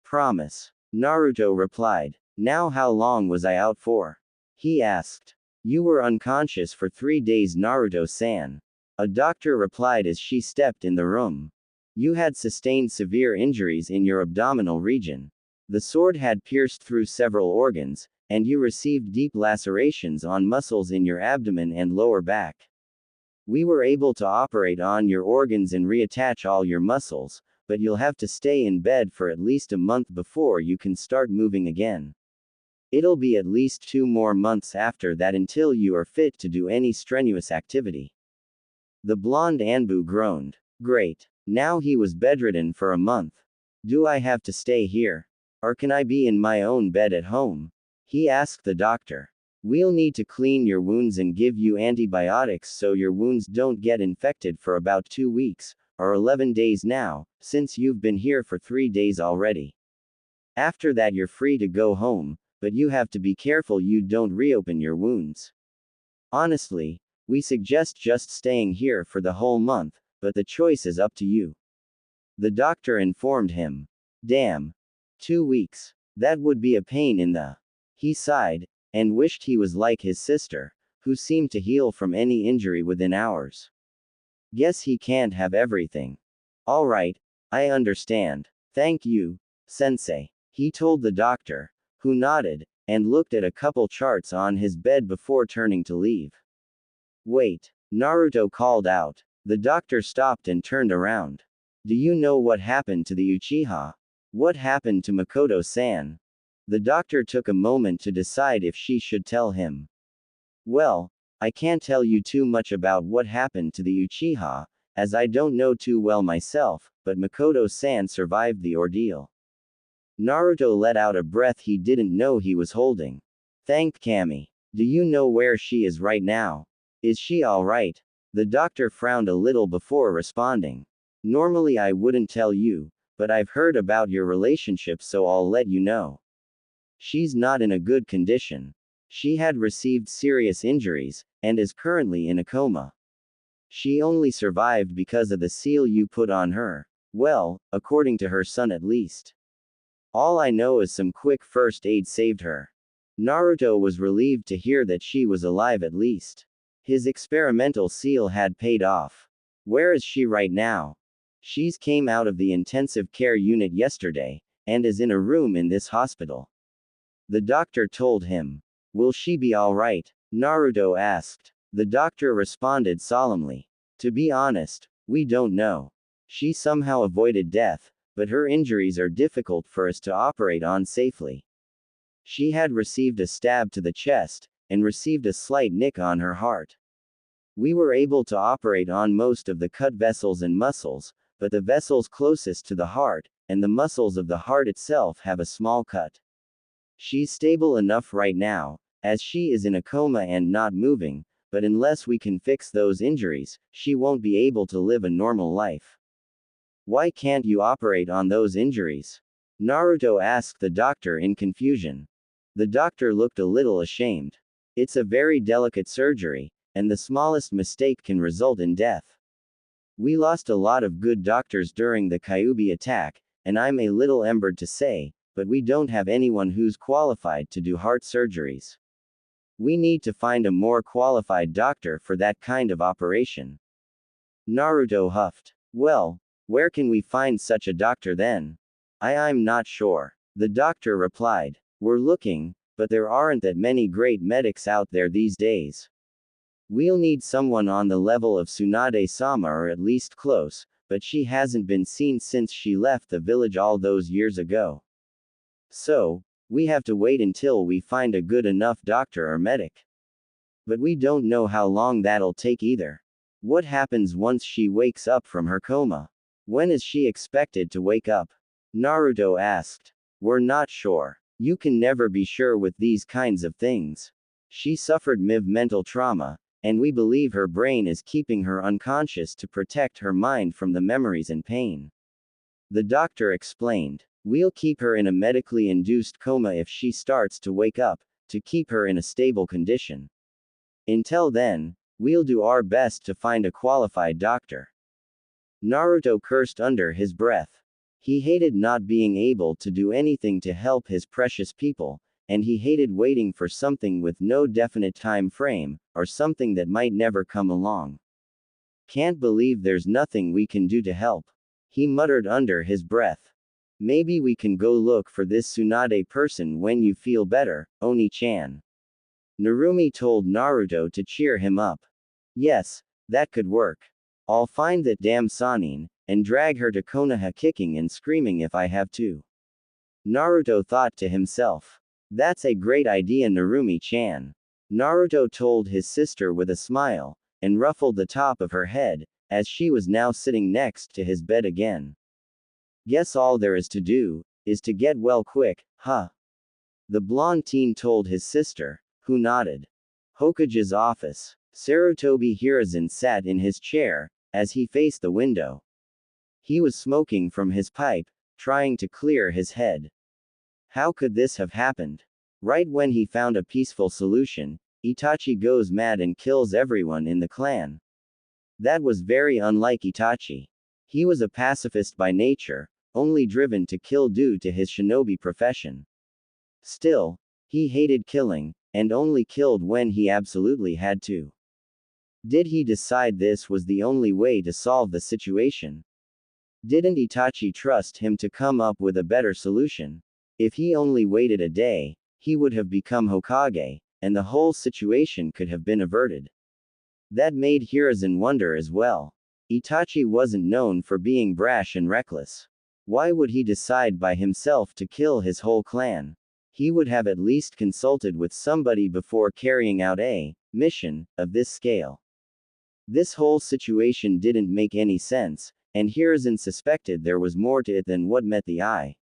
Promise. Naruto replied. Now how long was I out for? He asked. You were unconscious for 3 days Naruto-san. A doctor replied as she stepped in the room. You had sustained severe injuries in your abdominal region. The sword had pierced through several organs, and you received deep lacerations on muscles in your abdomen and lower back. We were able to operate on your organs and reattach all your muscles, but you'll have to stay in bed for at least a month before you can start moving again. It'll be at least 2 more months after that until you are fit to do any strenuous activity. The blonde Anbu groaned. Great. Now he was bedridden for a month. Do I have to stay here? Or can I be in my own bed at home? He asked the doctor. We'll need to clean your wounds and give you antibiotics so your wounds don't get infected for about 2 weeks, or 11 days now, since you've been here for 3 days already. After that you're free to go home, but you have to be careful you don't reopen your wounds. Honestly, we suggest just staying here for the whole month, but the choice is up to you. The doctor informed him. Damn. 2 weeks. That would be a pain in the. He sighed, and wished he was like his sister, who seemed to heal from any injury within hours. Guess he can't have everything. Alright, I understand. Thank you, sensei. He told the doctor, who nodded, and looked at a couple charts on his bed before turning to leave. Wait, Naruto called out. The doctor stopped and turned around. Do you know what happened to the Uchiha? What happened to Makoto-san? The doctor took a moment to decide if she should tell him. Well, I can't tell you too much about what happened to the Uchiha, as I don't know too well myself, but Makoto-san survived the ordeal. Naruto let out a breath he didn't know he was holding. Thanked Kami. Do you know where she is right now? Is she alright? The doctor frowned a little before responding. Normally I wouldn't tell you, but I've heard about your relationship so I'll let you know. She's not in a good condition. She had received serious injuries, and is currently in a coma. She only survived because of the seal you put on her. Well, according to her son at least. All I know is some quick first aid saved her. Naruto was relieved to hear that she was alive at least. His experimental seal had paid off. Where is she right now? She's came out of the intensive care unit yesterday, and is in a room in this hospital. The doctor told him. Will she be alright? Naruto asked. The doctor responded solemnly. To be honest, we don't know. She somehow avoided death, but her injuries are difficult for us to operate on safely. She had received a stab to the chest, and received a slight nick on her heart. We were able to operate on most of the cut vessels and muscles, but the vessels closest to the heart, and the muscles of the heart itself have a small cut. She's stable enough right now, as she is in a coma and not moving, but unless we can fix those injuries, she won't be able to live a normal life. Why can't you operate on those injuries? Naruto asked the doctor in confusion. The doctor looked a little ashamed. It's a very delicate surgery, and the smallest mistake can result in death. We lost a lot of good doctors during the Kyuubi attack, and I'm a little embered to say, but we don't have anyone who's qualified to do heart surgeries. We need to find a more qualified doctor for that kind of operation. Naruto huffed. Well, where can we find such a doctor then? I'm not sure. The doctor replied. We're looking, but there aren't that many great medics out there these days. We'll need someone on the level of Tsunade-sama or at least close, but she hasn't been seen since she left the village all those years ago. So, we have to wait until we find a good enough doctor or medic. But we don't know how long that'll take either. What happens once she wakes up from her coma? When is she expected to wake up? Naruto asked. We're not sure. You can never be sure with these kinds of things. She suffered mental trauma, and we believe her brain is keeping her unconscious to protect her mind from the memories and pain. The doctor explained. We'll keep her in a medically induced coma if she starts to wake up, to keep her in a stable condition. Until then, we'll do our best to find a qualified doctor. Naruto cursed under his breath. He hated not being able to do anything to help his precious people, and he hated waiting for something with no definite time frame, or something that might never come along. Can't believe there's nothing we can do to help. He muttered under his breath. Maybe we can go look for this Tsunade person when you feel better, Oni-chan. Narumi told Naruto to cheer him up. Yes, that could work. I'll find that damn Sanin, and drag her to Konoha kicking and screaming if I have to. Naruto thought to himself. That's a great idea, Narumi-chan. Naruto told his sister with a smile, and ruffled the top of her head, as she was now sitting next to his bed again. Guess all there is to do, is to get well quick, huh? The blonde teen told his sister, who nodded. Hokage's office. Sarutobi Hiruzen sat in his chair, as he faced the window. He was smoking from his pipe, trying to clear his head. How could this have happened? Right when he found a peaceful solution, Itachi goes mad and kills everyone in the clan. That was very unlike Itachi. He was a pacifist by nature, only driven to kill due to his shinobi profession. Still, he hated killing, and only killed when he absolutely had to. Did he decide this was the only way to solve the situation? Didn't Itachi trust him to come up with a better solution? If he only waited a day, he would have become Hokage, and the whole situation could have been averted. That made Hiruzen wonder as well. Itachi wasn't known for being brash and reckless. Why would he decide by himself to kill his whole clan? He would have at least consulted with somebody before carrying out a mission of this scale. This whole situation didn't make any sense, and Hiruzen suspected there was more to it than what met the eye.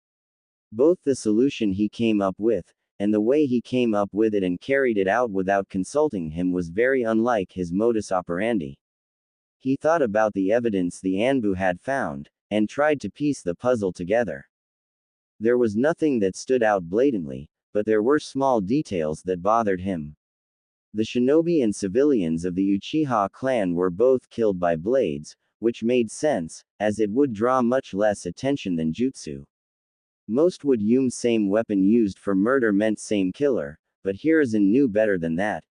Both the solution he came up with, and the way he came up with it and carried it out without consulting him was very unlike his modus operandi. He thought about the evidence the Anbu had found, and tried to piece the puzzle together. There was nothing that stood out blatantly, but there were small details that bothered him. The shinobi and civilians of the Uchiha clan were both killed by blades, which made sense, as it would draw much less attention than jutsu. Most would assume same weapon used for murder meant same killer, but Hiruzen knew better than that.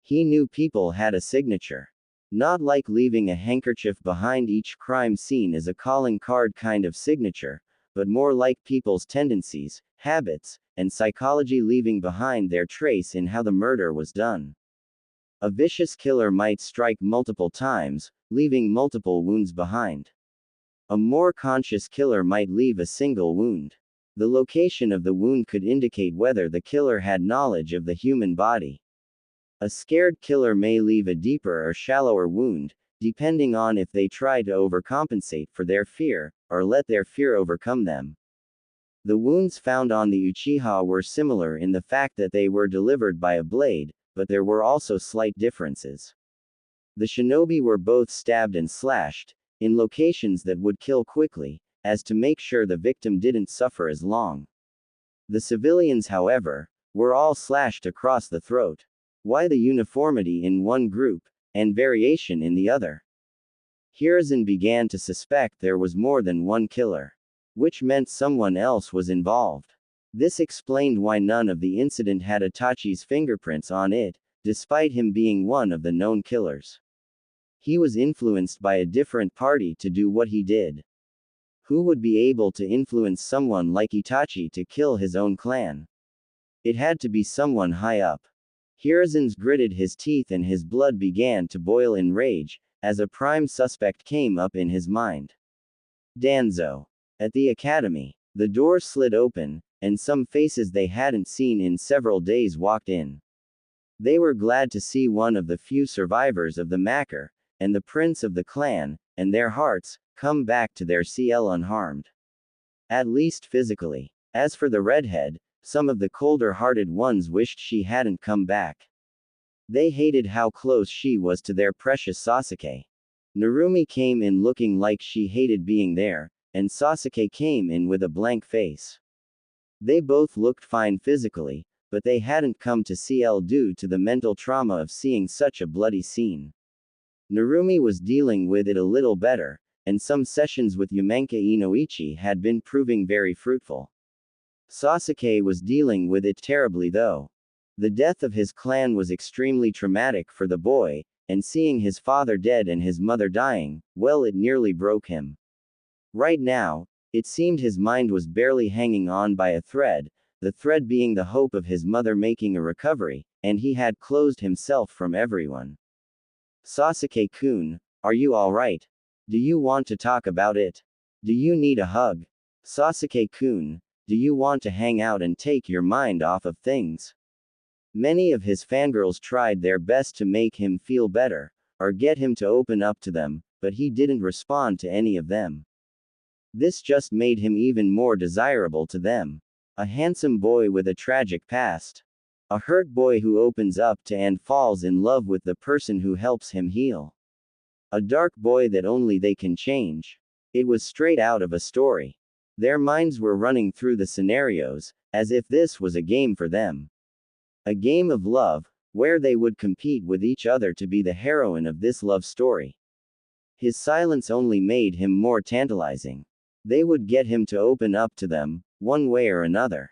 He knew people had a signature. Not like leaving a handkerchief behind each crime scene as a calling card kind of signature, but more like people's tendencies, habits, and psychology leaving behind their trace in how the murder was done. A vicious killer might strike multiple times, leaving multiple wounds behind. A more conscious killer might leave a single wound. The location of the wound could indicate whether the killer had knowledge of the human body. A scared killer may leave a deeper or shallower wound, depending on if they try to overcompensate for their fear, or let their fear overcome them. The wounds found on the Uchiha were similar in the fact that they were delivered by a blade, but there were also slight differences. The shinobi were both stabbed and slashed, in locations that would kill quickly, as to make sure the victim didn't suffer as long. The civilians, however, were all slashed across the throat. Why the uniformity in one group, and variation in the other? Hiruzen began to suspect there was more than one killer. Which meant someone else was involved. This explained why none of the incident had Itachi's fingerprints on it, despite him being one of the known killers. He was influenced by a different party to do what he did. Who would be able to influence someone like Itachi to kill his own clan? It had to be someone high up. Hiruzen gritted his teeth and his blood began to boil in rage, as a prime suspect came up in his mind. Danzo. At the academy, the door slid open, and some faces they hadn't seen in several days walked in. They were glad to see one of the few survivors of the Macker, and the prince of the clan, and their hearts, come back to their CL unharmed. At least physically. As for the redhead, some of the colder-hearted ones wished she hadn't come back. They hated how close she was to their precious Sasuke. Narumi came in looking like she hated being there, and Sasuke came in with a blank face. They both looked fine physically, but they hadn't come to CL due to the mental trauma of seeing such a bloody scene. Narumi was dealing with it a little better, and some sessions with Yamenka Inoichi had been proving very fruitful. Sasuke was dealing with it terribly though. The death of his clan was extremely traumatic for the boy, and seeing his father dead and his mother dying, well, it nearly broke him. Right now, It seemed his mind was barely hanging on by a thread, the thread being the hope of his mother making a recovery, and he had closed himself from everyone. Sasuke-kun, are you alright? Do you want to talk about it? Do you need a hug? Sasuke-kun, do you want to hang out and take your mind off of things? Many of his fangirls tried their best to make him feel better, or get him to open up to them, but he didn't respond to any of them. This just made him even more desirable to them. A handsome boy with a tragic past. A hurt boy who opens up to and falls in love with the person who helps him heal. A dark boy that only they can change. It was straight out of a story. Their minds were running through the scenarios, as if this was a game for them. A game of love, where they would compete with each other to be the heroine of this love story. His silence only made him more tantalizing. They would get him to open up to them, one way or another.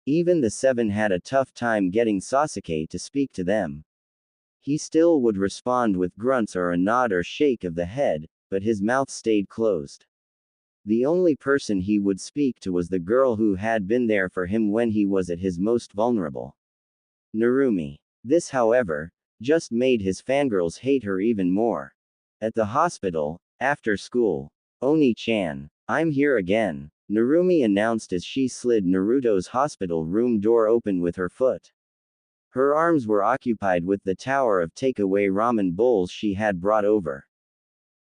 Even the seven had a tough time getting Sasuke to speak to them. He still would respond with grunts or a nod or shake of the head, but his mouth stayed closed. The only person he would speak to was the girl who had been there for him when he was at his most vulnerable. Narumi. This, however, just made his fangirls hate her even more. At the hospital, after school. Oni-chan. I'm here again. Narumi announced as she slid Naruto's hospital room door open with her foot. Her arms were occupied with the tower of takeaway ramen bowls she had brought over.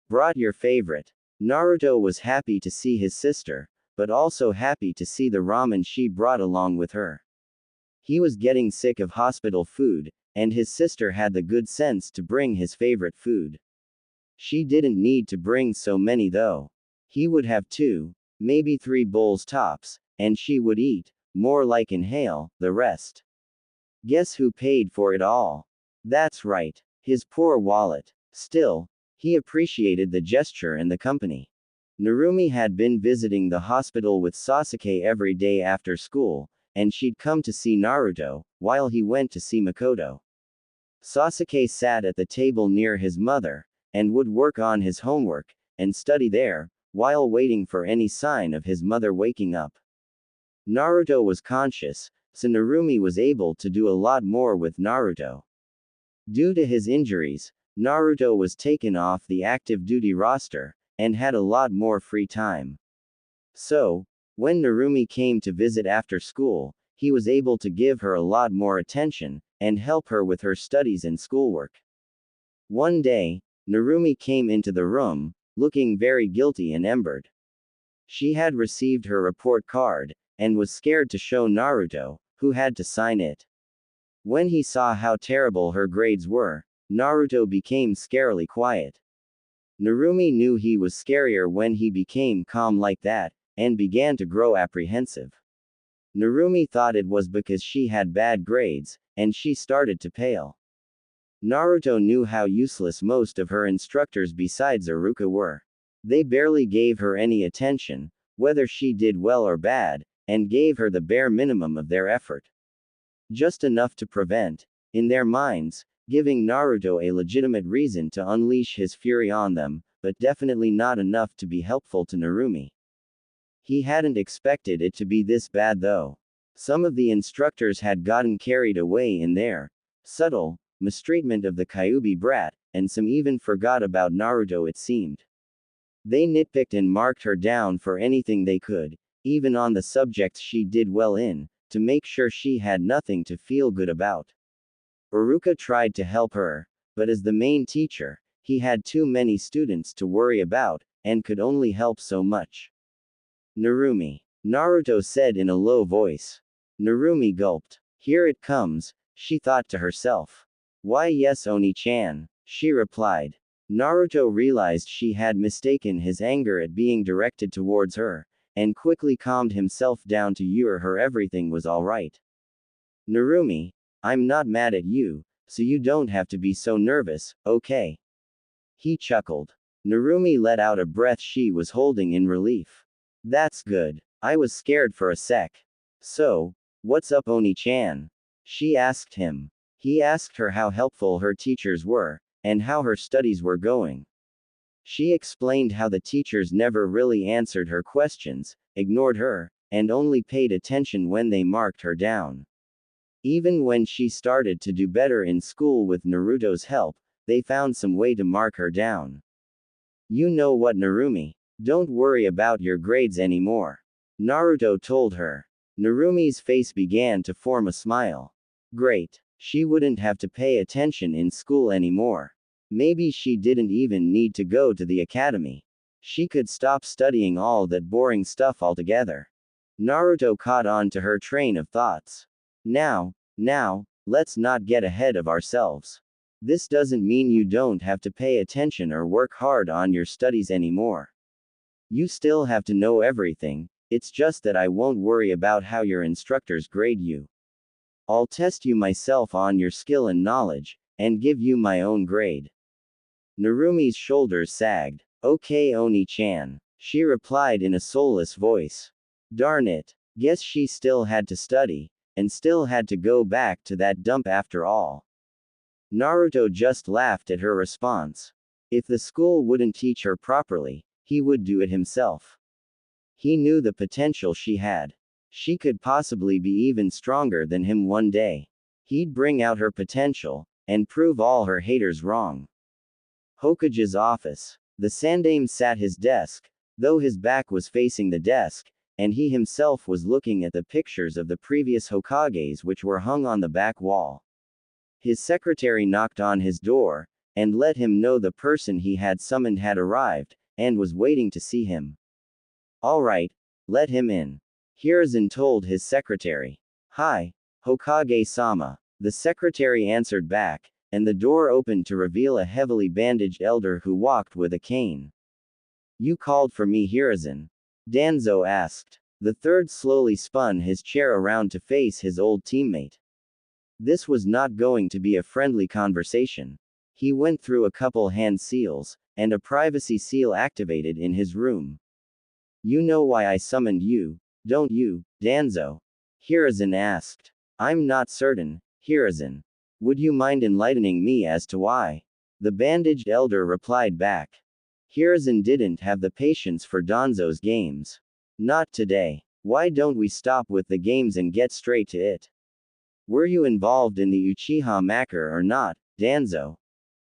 Brought your favorite. Naruto was happy to see his sister, but also happy to see the ramen she brought along with her. He was getting sick of hospital food, and his sister had the good sense to bring his favorite food. She didn't need to bring so many though. He would have 2, maybe 3 bowls tops, and she would eat, more like inhale, the rest. Guess who paid for it all? That's right, his poor wallet. Still, he appreciated the gesture and the company. Narumi had been visiting the hospital with Sasuke every day after school, and she'd come to see Naruto, while he went to see Makoto. Sasuke sat at the table near his mother, and would work on his homework, and study there, while waiting for any sign of his mother waking up. Naruto was conscious, so Narumi was able to do a lot more with Naruto. Due to his injuries, Naruto was taken off the active duty roster, and had a lot more free time. So, when Narumi came to visit after school, he was able to give her a lot more attention, and help her with her studies and schoolwork. One day, Narumi came into the room, looking very guilty and embered. She had received her report card, and was scared to show Naruto, who had to sign it. When he saw how terrible her grades were, Naruto became scarily quiet. Narumi knew he was scarier when he became calm like that, and began to grow apprehensive. Narumi thought it was because she had bad grades, and she started to pale. Naruto knew how useless most of her instructors besides Iruka were. They barely gave her any attention, whether she did well or bad, and gave her the bare minimum of their effort. Just enough to prevent, in their minds, giving Naruto a legitimate reason to unleash his fury on them, but definitely not enough to be helpful to Narumi. He hadn't expected it to be this bad though. Some of the instructors had gotten carried away in their subtle mistreatment of the Kyuubi brat, and some even forgot about Naruto it seemed. They nitpicked and marked her down for anything they could, even on the subjects she did well in, to make sure she had nothing to feel good about. Iruka tried to help her, but as the main teacher, he had too many students to worry about, and could only help so much. Narumi. Naruto said in a low voice. Narumi gulped. Here it comes, she thought to herself. Why yes Oni-chan, she replied. Naruto realized she had mistaken his anger at being directed towards her, and quickly calmed himself down to assure her everything was alright. Narumi, I'm not mad at you, so you don't have to be so nervous, okay? He chuckled. Narumi let out a breath she was holding in relief. That's good. I was scared for a sec. So, what's up Oni-chan? She asked him. He asked her how helpful her teachers were, and how her studies were going. She explained how the teachers never really answered her questions, ignored her, and only paid attention when they marked her down. Even when she started to do better in school with Naruto's help, they found some way to mark her down. You know what, Narumi? Don't worry about your grades anymore, Naruto told her. Narumi's face began to form a smile. Great. She wouldn't have to pay attention in school anymore. Maybe she didn't even need to go to the academy. She could stop studying all that boring stuff altogether. Naruto caught on to her train of thoughts. Now, let's not get ahead of ourselves. This doesn't mean you don't have to pay attention or work hard on your studies anymore. You still have to know everything, it's just that I won't worry about how your instructors grade you. I'll test you myself on your skill and knowledge, and give you my own grade. Narumi's shoulders sagged. Okay, Oni-chan, she replied in a soulless voice. Darn it, guess she still had to study, and still had to go back to that dump after all. Naruto just laughed at her response. If the school wouldn't teach her properly, he would do it himself. He knew the potential she had. She could possibly be even stronger than him one day. He'd bring out her potential, and prove all her haters wrong. Hokage's office. The Sandaime sat his desk, though his back was facing the desk, and he himself was looking at the pictures of the previous Hokages which were hung on the back wall. His secretary knocked on his door, and let him know the person he had summoned had arrived, and was waiting to see him. All right, let him in, Hiruzen told his secretary. Hi, Hokage-sama, the secretary answered back, and the door opened to reveal a heavily bandaged elder who walked with a cane. You called for me, Hiruzen? Danzo asked. The third slowly spun his chair around to face his old teammate. This was not going to be a friendly conversation. He went through a couple hand seals, and a privacy seal activated in his room. You know why I summoned you, don't you, Danzo? Hiruzen asked. I'm not certain, Hiruzen. Would you mind enlightening me as to why? The bandaged elder replied back. Hiruzen didn't have the patience for Danzo's games. Not today. Why don't we stop with the games and get straight to it? Were you involved in the Uchiha massacre or not, Danzo?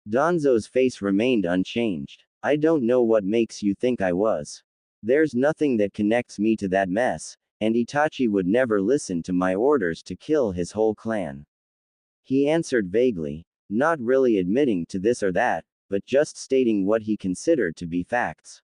Danzo's face remained unchanged. I don't know what makes you think I was. There's nothing that connects me to that mess, and Itachi would never listen to my orders to kill his whole clan. He answered vaguely, not really admitting to this or that, but just stating what he considered to be facts.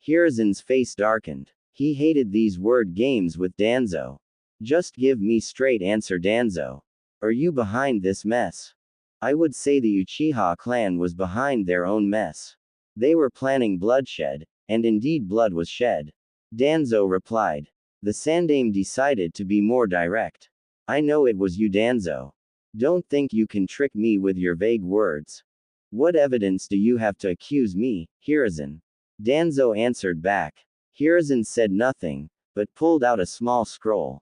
Hiruzen's face darkened. He hated these word games with Danzo. Just give me straight answer, Danzo. Are you behind this mess? I would say the Uchiha clan was behind their own mess. They were planning bloodshed, and indeed blood was shed. Danzo replied. The Sandaime decided to be more direct. I know it was you, Danzo. Don't think you can trick me with your vague words. What evidence do you have to accuse me, Hiruzen? Danzo answered back. Hiruzen said nothing, but pulled out a small scroll.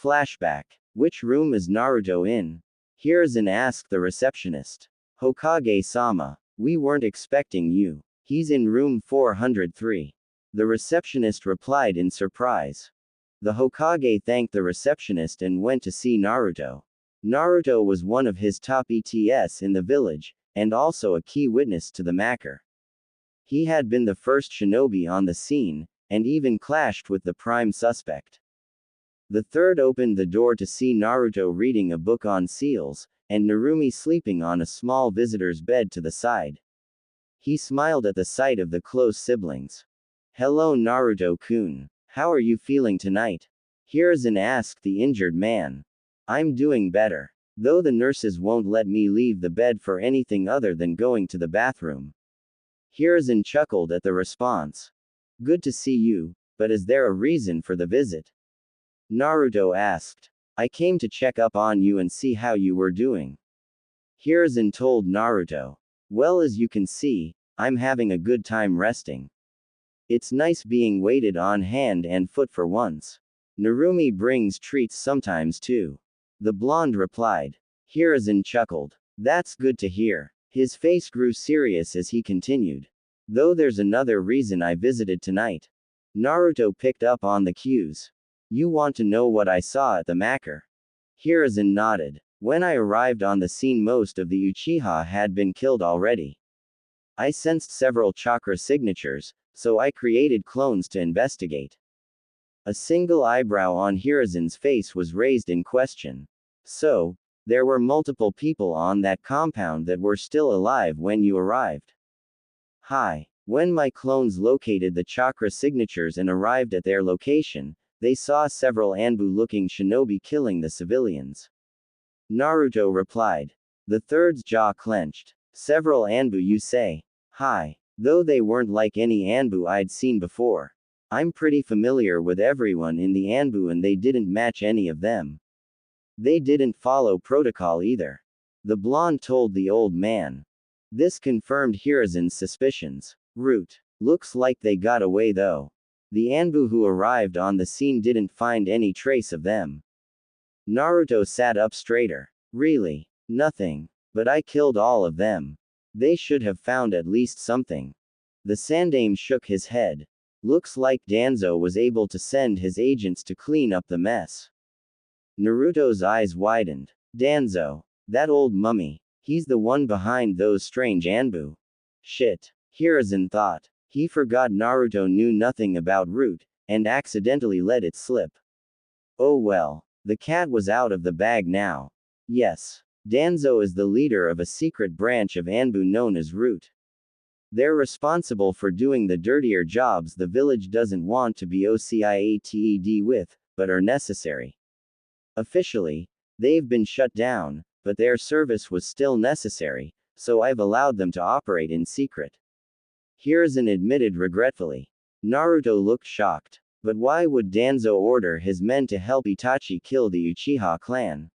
Flashback. Which room is Naruto in? Hiruzen asked the receptionist. Hokage-sama, we weren't expecting you. He's in room 403. The receptionist replied in surprise. The Hokage thanked the receptionist and went to see Naruto. Naruto was one of his top ETS in the village, and also a key witness to the massacre. He had been the first shinobi on the scene, and even clashed with the prime suspect. The third opened the door to see Naruto reading a book on seals, and Narumi sleeping on a small visitor's bed to the side. He smiled at the sight of the close siblings. Hello, Naruto-kun. How are you feeling tonight? Hiruzen asked the injured man. I'm doing better. Though the nurses won't let me leave the bed for anything other than going to the bathroom. Hiruzen chuckled at the response. Good to see you, but is there a reason for the visit? Naruto asked. I came to check up on you and see how you were doing. Hiruzen told Naruto. Well, as you can see, I'm having a good time resting. It's nice being waited on hand and foot for once. Narumi brings treats sometimes too. The blonde replied. Hiruzen chuckled. That's good to hear. His face grew serious as he continued. Though there's another reason I visited tonight. Naruto picked up on the cues. You want to know what I saw at the Macker? Hiruzen nodded. When I arrived on the scene, most of the Uchiha had been killed already. I sensed several chakra signatures, so I created clones to investigate. A single eyebrow on Hiruzen's face was raised in question. So, there were multiple people on that compound that were still alive when you arrived. Hi. When my clones located the chakra signatures and arrived at their location, they saw several Anbu-looking shinobi killing the civilians. Naruto replied. The third's jaw clenched. Several Anbu, you say? Hi. Though they weren't like any Anbu I'd seen before. I'm pretty familiar with everyone in the Anbu and they didn't match any of them. They didn't follow protocol either. The blonde told the old man. This confirmed Hiruzen's suspicions. Root. Looks like they got away though. The Anbu who arrived on the scene didn't find any trace of them. Naruto sat up straighter. Really? Nothing. But I killed all of them. They should have found at least something. The Sandaime shook his head. Looks like Danzo was able to send his agents to clean up the mess. Naruto's eyes widened. Danzo. That old mummy. He's the one behind those strange Anbu. Shit. Hiruzen thought. He forgot Naruto knew nothing about Root, and accidentally let it slip. Oh well. The cat was out of the bag now. Yes. Danzo is the leader of a secret branch of Anbu known as Root. They're responsible for doing the dirtier jobs the village doesn't want to be associated with, but are necessary. Officially, they've been shut down, but their service was still necessary, so I've allowed them to operate in secret. Hiruzen admitted regretfully. Naruto looked shocked. But why would Danzo order his men to help Itachi kill the Uchiha clan?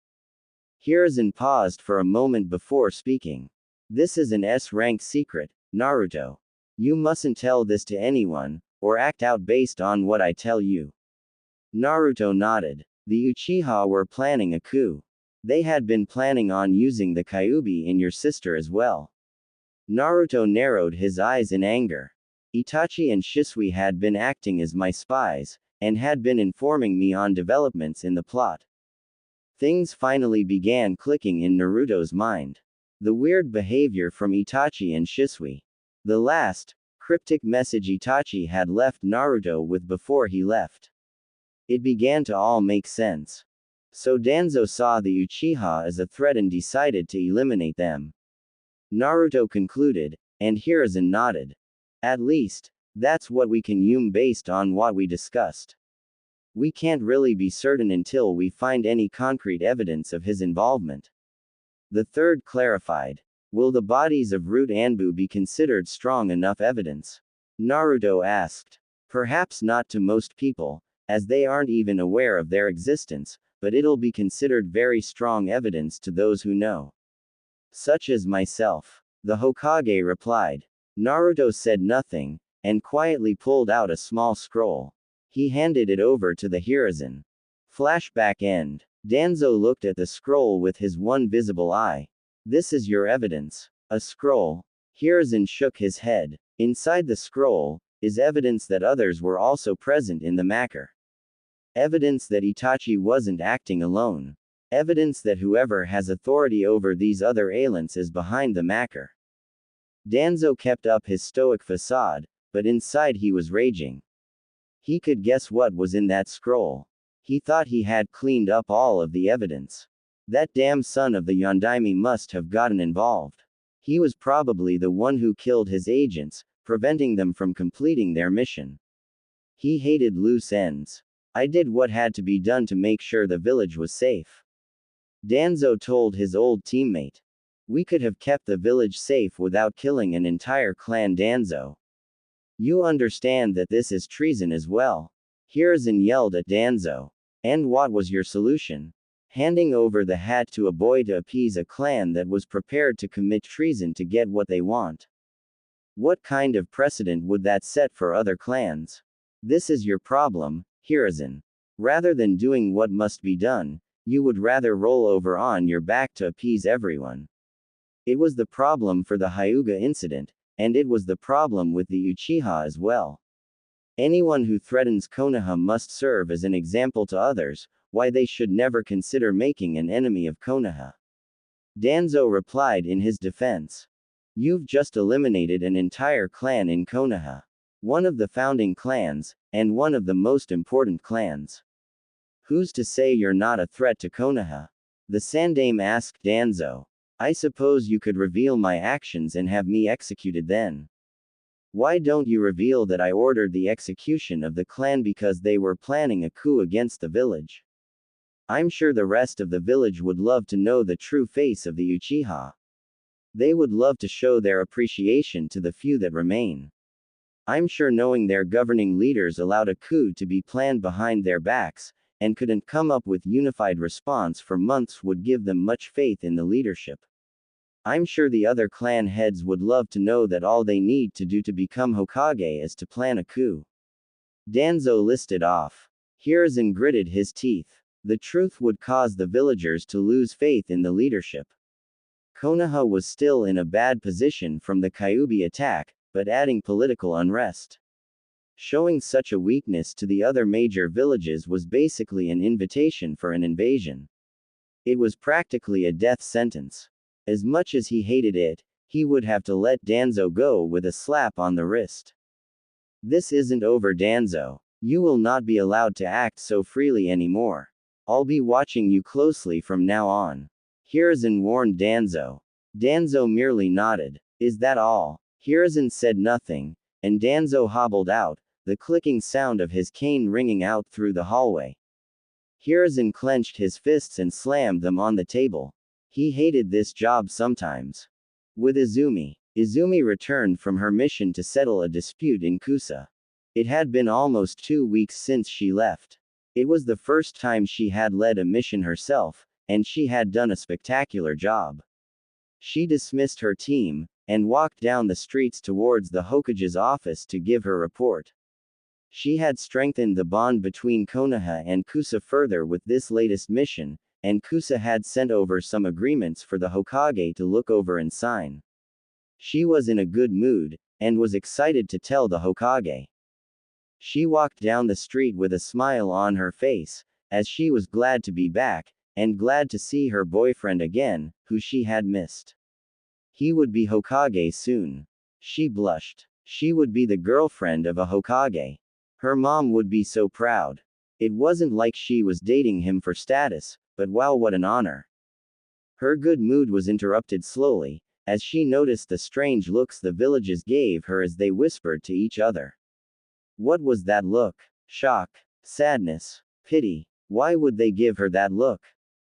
Hiruzen paused for a moment before speaking. This is an S-rank secret, Naruto. You mustn't tell this to anyone, or act out based on what I tell you. Naruto nodded. The Uchiha were planning a coup. They had been planning on using the Kyuubi in your sister as well. Naruto narrowed his eyes in anger. Itachi and Shisui had been acting as my spies, and had been informing me on developments in the plot. Things finally began clicking in Naruto's mind. The weird behavior from Itachi and Shisui. The last, cryptic message Itachi had left Naruto with before he left. It began to all make sense. So Danzo saw the Uchiha as a threat and decided to eliminate them. Naruto concluded, and Hiruzen nodded. At least, that's what we can assume based on what we discussed. We can't really be certain until we find any concrete evidence of his involvement. The third clarified. Will the bodies of Root Anbu be considered strong enough evidence? Naruto asked. Perhaps not to most people, as they aren't even aware of their existence, but it'll be considered very strong evidence to those who know. Such as myself. The Hokage replied. Naruto said nothing, and quietly pulled out a small scroll. He handed it over to the Hiruzen. Flashback end. Danzo looked at the scroll with his one visible eye. This is your evidence. A scroll. Hiruzen shook his head. Inside the scroll is evidence that others were also present in the Macker. Evidence that Itachi wasn't acting alone. Evidence that whoever has authority over these other aliens is behind the Macker. Danzo kept up his stoic facade, but inside he was raging. He could guess what was in that scroll. He thought he had cleaned up all of the evidence. That damn son of the Yondaime must have gotten involved. He was probably the one who killed his agents, preventing them from completing their mission. He hated loose ends. I did what had to be done to make sure the village was safe. Danzo told his old teammate. We could have kept the village safe without killing an entire clan. Danzo. You understand that this is treason as well. Hiruzen yelled at Danzo. And what was your solution? Handing over the hat to a boy to appease a clan that was prepared to commit treason to get what they want. What kind of precedent would that set for other clans? This is your problem, Hiruzen. Rather than doing what must be done, you would rather roll over on your back to appease everyone. It was the problem for the Hyuga incident, and it was the problem with the Uchiha as well. Anyone who threatens Konoha must serve as an example to others, why they should never consider making an enemy of Konoha. Danzo replied in his defense. You've just eliminated an entire clan in Konoha. One of the founding clans, and one of the most important clans. Who's to say you're not a threat to Konoha? The Sandaime asked Danzo. I suppose you could reveal my actions and have me executed then. Why don't you reveal that I ordered the execution of the clan because they were planning a coup against the village? I'm sure the rest of the village would love to know the true face of the Uchiha. They would love to show their appreciation to the few that remain. I'm sure knowing their governing leaders allowed a coup to be planned behind their backs, and couldn't come up with unified response for months would give them much faith in the leadership. I'm sure the other clan heads would love to know that all they need to do to become Hokage is to plan a coup. Danzo listed off. Hiruzen gritted his teeth. The truth would cause the villagers to lose faith in the leadership. Konoha was still in a bad position from the Kyuubi attack, but adding political unrest. Showing such a weakness to the other major villages was basically an invitation for an invasion. It was practically a death sentence. As much as he hated it, he would have to let Danzo go with a slap on the wrist. This isn't over, Danzo. You will not be allowed to act so freely anymore. I'll be watching you closely from now on. Hiruzen warned Danzo. Danzo merely nodded. Is that all? Hiruzen said nothing, and Danzo hobbled out, the clicking sound of his cane ringing out through the hallway. Hiruzen clenched his fists and slammed them on the table. He hated this job sometimes. With Izumi. Izumi returned from her mission to settle a dispute in Kusa. It had been almost 2 weeks since she left. It was the first time she had led a mission herself, and she had done a spectacular job. She dismissed her team, and walked down the streets towards the Hokage's office to give her report. She had strengthened the bond between Konoha and Kusa further with this latest mission, and Kusa had sent over some agreements for the Hokage to look over and sign. She was in a good mood, and was excited to tell the Hokage. She walked down the street with a smile on her face, as she was glad to be back, and glad to see her boyfriend again, who she had missed. He would be Hokage soon. She blushed. She would be the girlfriend of a Hokage. Her mom would be so proud. It wasn't like she was dating him for status, but wow, what an honor. Her good mood was interrupted slowly, as she noticed the strange looks the villagers gave her as they whispered to each other. What was that look? Shock, sadness, pity. Why would they give her that look?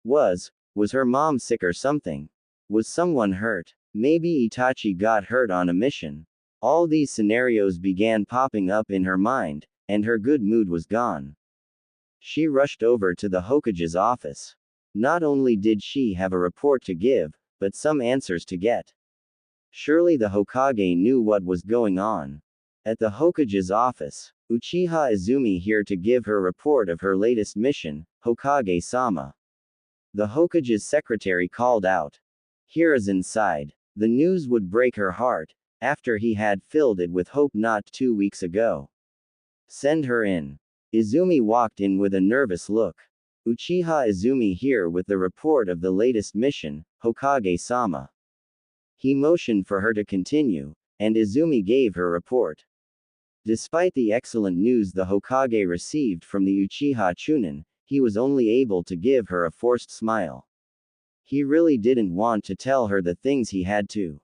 Was her mom sick or something? Was someone hurt? Maybe Itachi got hurt on a mission. All these scenarios began popping up in her mind, and her good mood was gone. She rushed over to the Hokage's office. Not only did she have a report to give, but some answers to get. Surely the Hokage knew what was going on. At the Hokage's office, Uchiha Izumi here to give her report of her latest mission, Hokage-sama. The Hokage's secretary called out. Hiruzen sighed. The news would break her heart, after he had filled it with hope not 2 weeks ago. Send her in. Izumi walked in with a nervous look. Uchiha Izumi here with the report of the latest mission, Hokage-sama. He motioned for her to continue, and Izumi gave her report. Despite the excellent news the Hokage received from the Uchiha Chunin, he was only able to give her a forced smile. He really didn't want to tell her the things he had to.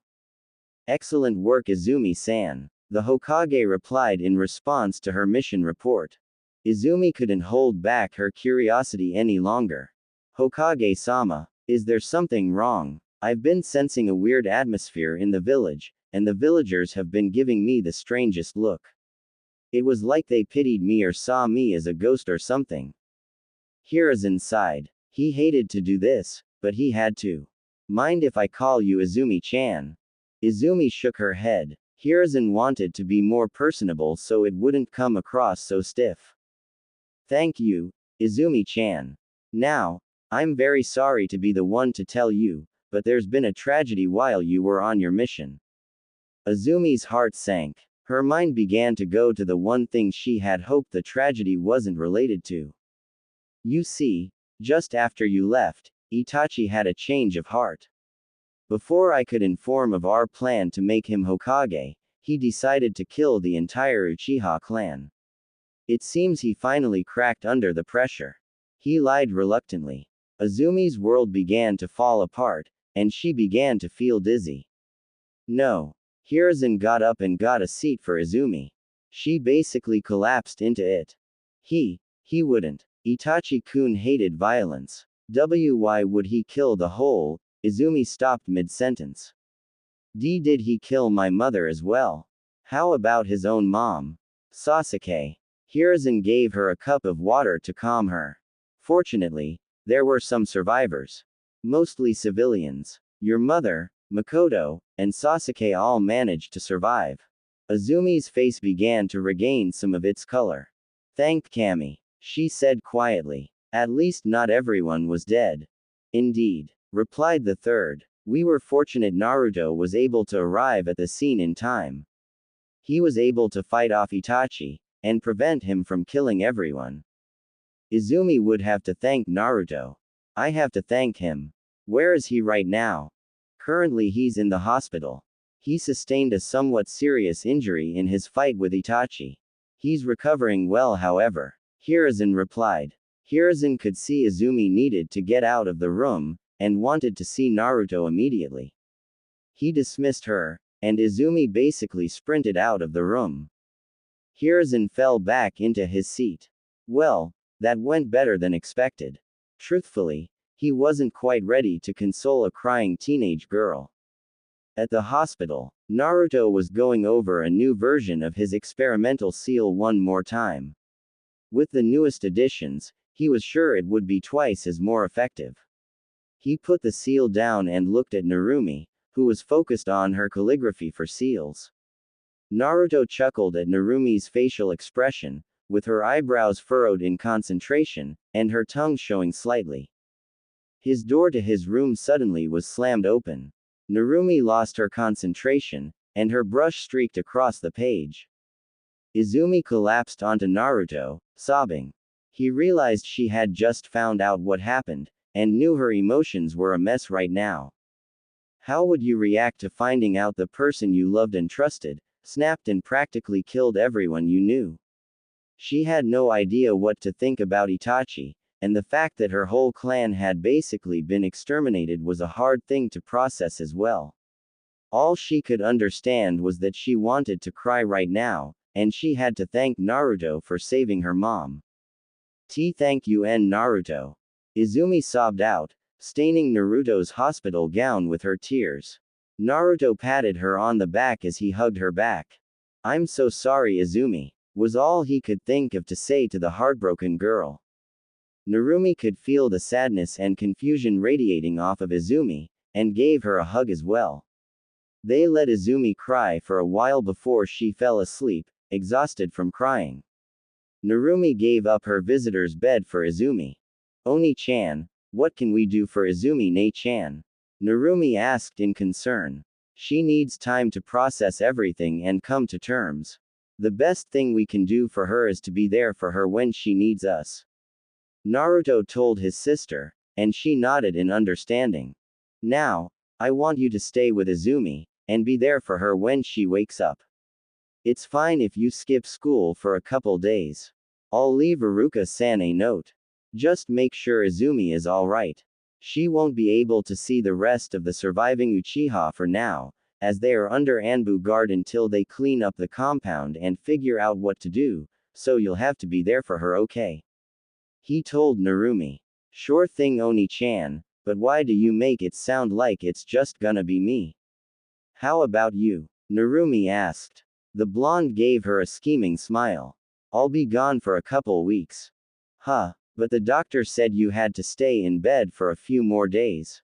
Excellent work, Izumi-san. The Hokage replied in response to her mission report. Izumi couldn't hold back her curiosity any longer. Hokage-sama, is there something wrong? I've been sensing a weird atmosphere in the village, and the villagers have been giving me the strangest look. It was like they pitied me or saw me as a ghost or something. Hiruzen sighed. He hated to do this, but he had to. Mind if I call you Izumi-chan? Izumi shook her head. Hiruzen wanted to be more personable so it wouldn't come across so stiff. Thank you, Izumi-chan. Now, I'm very sorry to be the one to tell you, but there's been a tragedy while you were on your mission. Azumi's heart sank. Her mind began to go to the one thing she had hoped the tragedy wasn't related to. You see, just after you left, Itachi had a change of heart. Before I could inform of our plan to make him Hokage, he decided to kill the entire Uchiha clan. It seems he finally cracked under the pressure. He lied reluctantly. Azumi's world began to fall apart, and she began to feel dizzy. No. Hiruzen got up and got a seat for Izumi. She basically collapsed into it. He wouldn't. Itachi-kun hated violence. Why would he kill the whole? Izumi stopped mid-sentence. Did he kill my mother as well? How about his own mom? Sasuke. Hiruzen gave her a cup of water to calm her. Fortunately, there were some survivors. Mostly civilians. Your mother, Makoto, and Sasuke all managed to survive. Azumi's face began to regain some of its color. Thank Kami, she said quietly. At least not everyone was dead. Indeed, replied the third. We were fortunate Naruto was able to arrive at the scene in time. He was able to fight off Itachi, and prevent him from killing everyone. Izumi would have to thank Naruto. I have to thank him. Where is he right now? Currently he's in the hospital. He sustained a somewhat serious injury in his fight with Itachi. He's recovering well however. Hiruzen replied. Hiruzen could see Izumi needed to get out of the room, and wanted to see Naruto immediately. He dismissed her, and Izumi basically sprinted out of the room. Hiruzen fell back into his seat. Well, that went better than expected. Truthfully, he wasn't quite ready to console a crying teenage girl. At the hospital, Naruto was going over a new version of his experimental seal one more time. With the newest additions, he was sure it would be twice as more effective. He put the seal down and looked at Narumi, who was focused on her calligraphy for seals. Naruto chuckled at Narumi's facial expression, with her eyebrows furrowed in concentration, and her tongue showing slightly. His door to his room suddenly was slammed open. Narumi lost her concentration, and her brush streaked across the page. Izumi collapsed onto Naruto, sobbing. He realized she had just found out what happened, and knew her emotions were a mess right now. How would you react to finding out the person you loved and trusted, snapped and practically killed everyone you knew? She had no idea what to think about Itachi, and the fact that her whole clan had basically been exterminated was a hard thing to process as well. All she could understand was that she wanted to cry right now, and she had to thank Naruto for saving her mom. Thank you Naruto. Izumi sobbed out, staining Naruto's hospital gown with her tears. Naruto patted her on the back as he hugged her back. I'm so sorry Izumi, was all he could think of to say to the heartbroken girl. Narumi could feel the sadness and confusion radiating off of Izumi, and gave her a hug as well. They let Izumi cry for a while before she fell asleep, exhausted from crying. Narumi gave up her visitor's bed for Izumi. Oni-chan, what can we do for Izumi Ne-chan? Narumi asked in concern. She needs time to process everything and come to terms. The best thing we can do for her is to be there for her when she needs us. Naruto told his sister, and she nodded in understanding. Now, I want you to stay with Izumi, and be there for her when she wakes up. It's fine if you skip school for a couple days. I'll leave Iruka-san a note. Just make sure Izumi is alright. She won't be able to see the rest of the surviving Uchiha for now, as they are under Anbu guard until they clean up the compound and figure out what to do, so you'll have to be there for her, okay? He told Narumi. Sure thing Oni-chan, but why do you make it sound like it's just gonna be me? How about you? Narumi asked. The blonde gave her a scheming smile. I'll be gone for a couple weeks. Huh, but the doctor said you had to stay in bed for a few more days.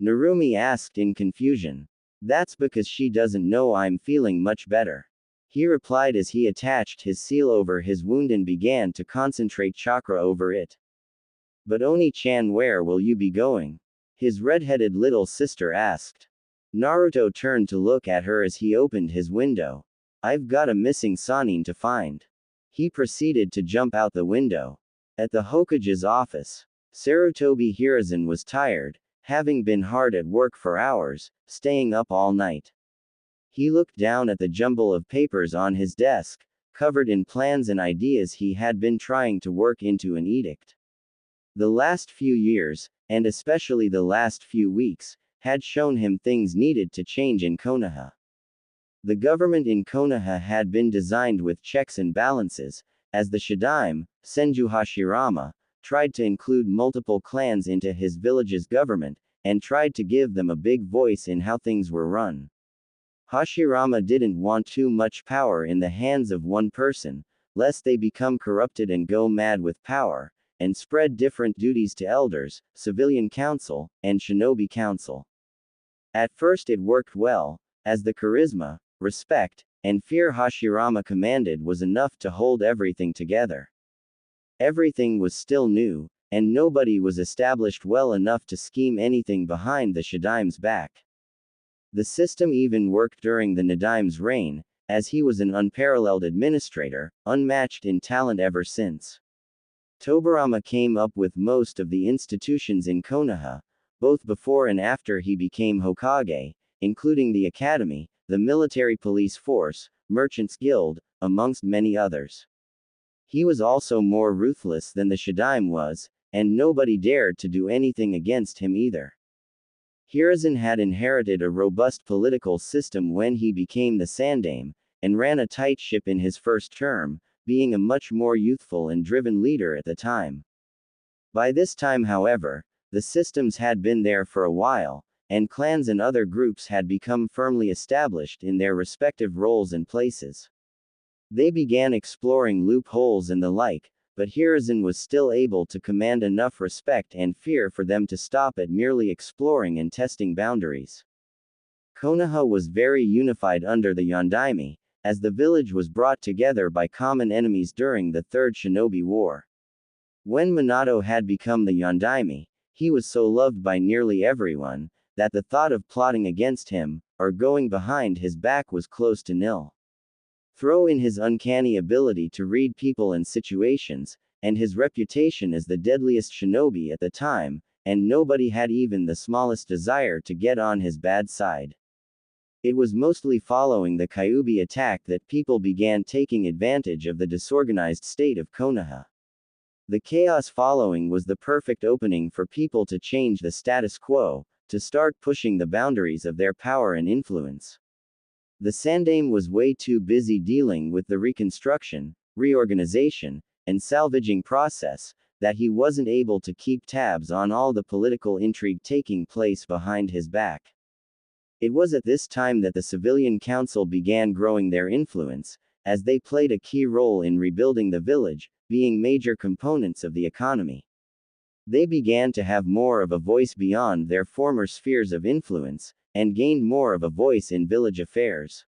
Narumi asked in confusion. That's because she doesn't know I'm feeling much better. He replied as he attached his seal over his wound and began to concentrate chakra over it. But Oni-chan, where will you be going? His red-headed little sister asked. Naruto turned to look at her as he opened his window. I've got a missing Sannin to find. He proceeded to jump out the window. At the Hokage's office, Sarutobi Hiruzen was tired, having been hard at work for hours, staying up all night. He looked down at the jumble of papers on his desk, covered in plans and ideas he had been trying to work into an edict. The last few years, and especially the last few weeks, had shown him things needed to change in Konoha. The government in Konoha had been designed with checks and balances, as the Shadaime, Senju Hashirama, tried to include multiple clans into his village's government, and tried to give them a big voice in how things were run. Hashirama didn't want too much power in the hands of one person, lest they become corrupted and go mad with power, and spread different duties to elders, civilian council, and shinobi council. At first it worked well, as the charisma, respect, and fear Hashirama commanded was enough to hold everything together. Everything was still new, and nobody was established well enough to scheme anything behind the Shadaime's back. The system even worked during the Nadaime's reign, as he was an unparalleled administrator, unmatched in talent ever since. Tobirama came up with most of the institutions in Konoha, both before and after he became Hokage, including the academy, the military police force, merchants guild, amongst many others. He was also more ruthless than the Shadaime was, and nobody dared to do anything against him either. Hiruzen had inherited a robust political system when he became the Sandaime, and ran a tight ship in his first term, being a much more youthful and driven leader at the time. By this time, however, the systems had been there for a while, and clans and other groups had become firmly established in their respective roles and places. They began exploring loopholes and the like, but Hiruzen was still able to command enough respect and fear for them to stop at merely exploring and testing boundaries. Konoha was very unified under the Yondaime, as the village was brought together by common enemies during the Third Shinobi War. When Minato had become the Yondaime, he was so loved by nearly everyone, that the thought of plotting against him, or going behind his back was close to nil. Throw in his uncanny ability to read people and situations, and his reputation as the deadliest shinobi at the time, and nobody had even the smallest desire to get on his bad side. It was mostly following the Kyuubi attack that people began taking advantage of the disorganized state of Konoha. The chaos following was the perfect opening for people to change the status quo, to start pushing the boundaries of their power and influence. The Sandaime was way too busy dealing with the reconstruction, reorganization, and salvaging process, that he wasn't able to keep tabs on all the political intrigue taking place behind his back. It was at this time that the civilian council began growing their influence, as they played a key role in rebuilding the village, being major components of the economy. They began to have more of a voice beyond their former spheres of influence, and gained more of a voice in village affairs.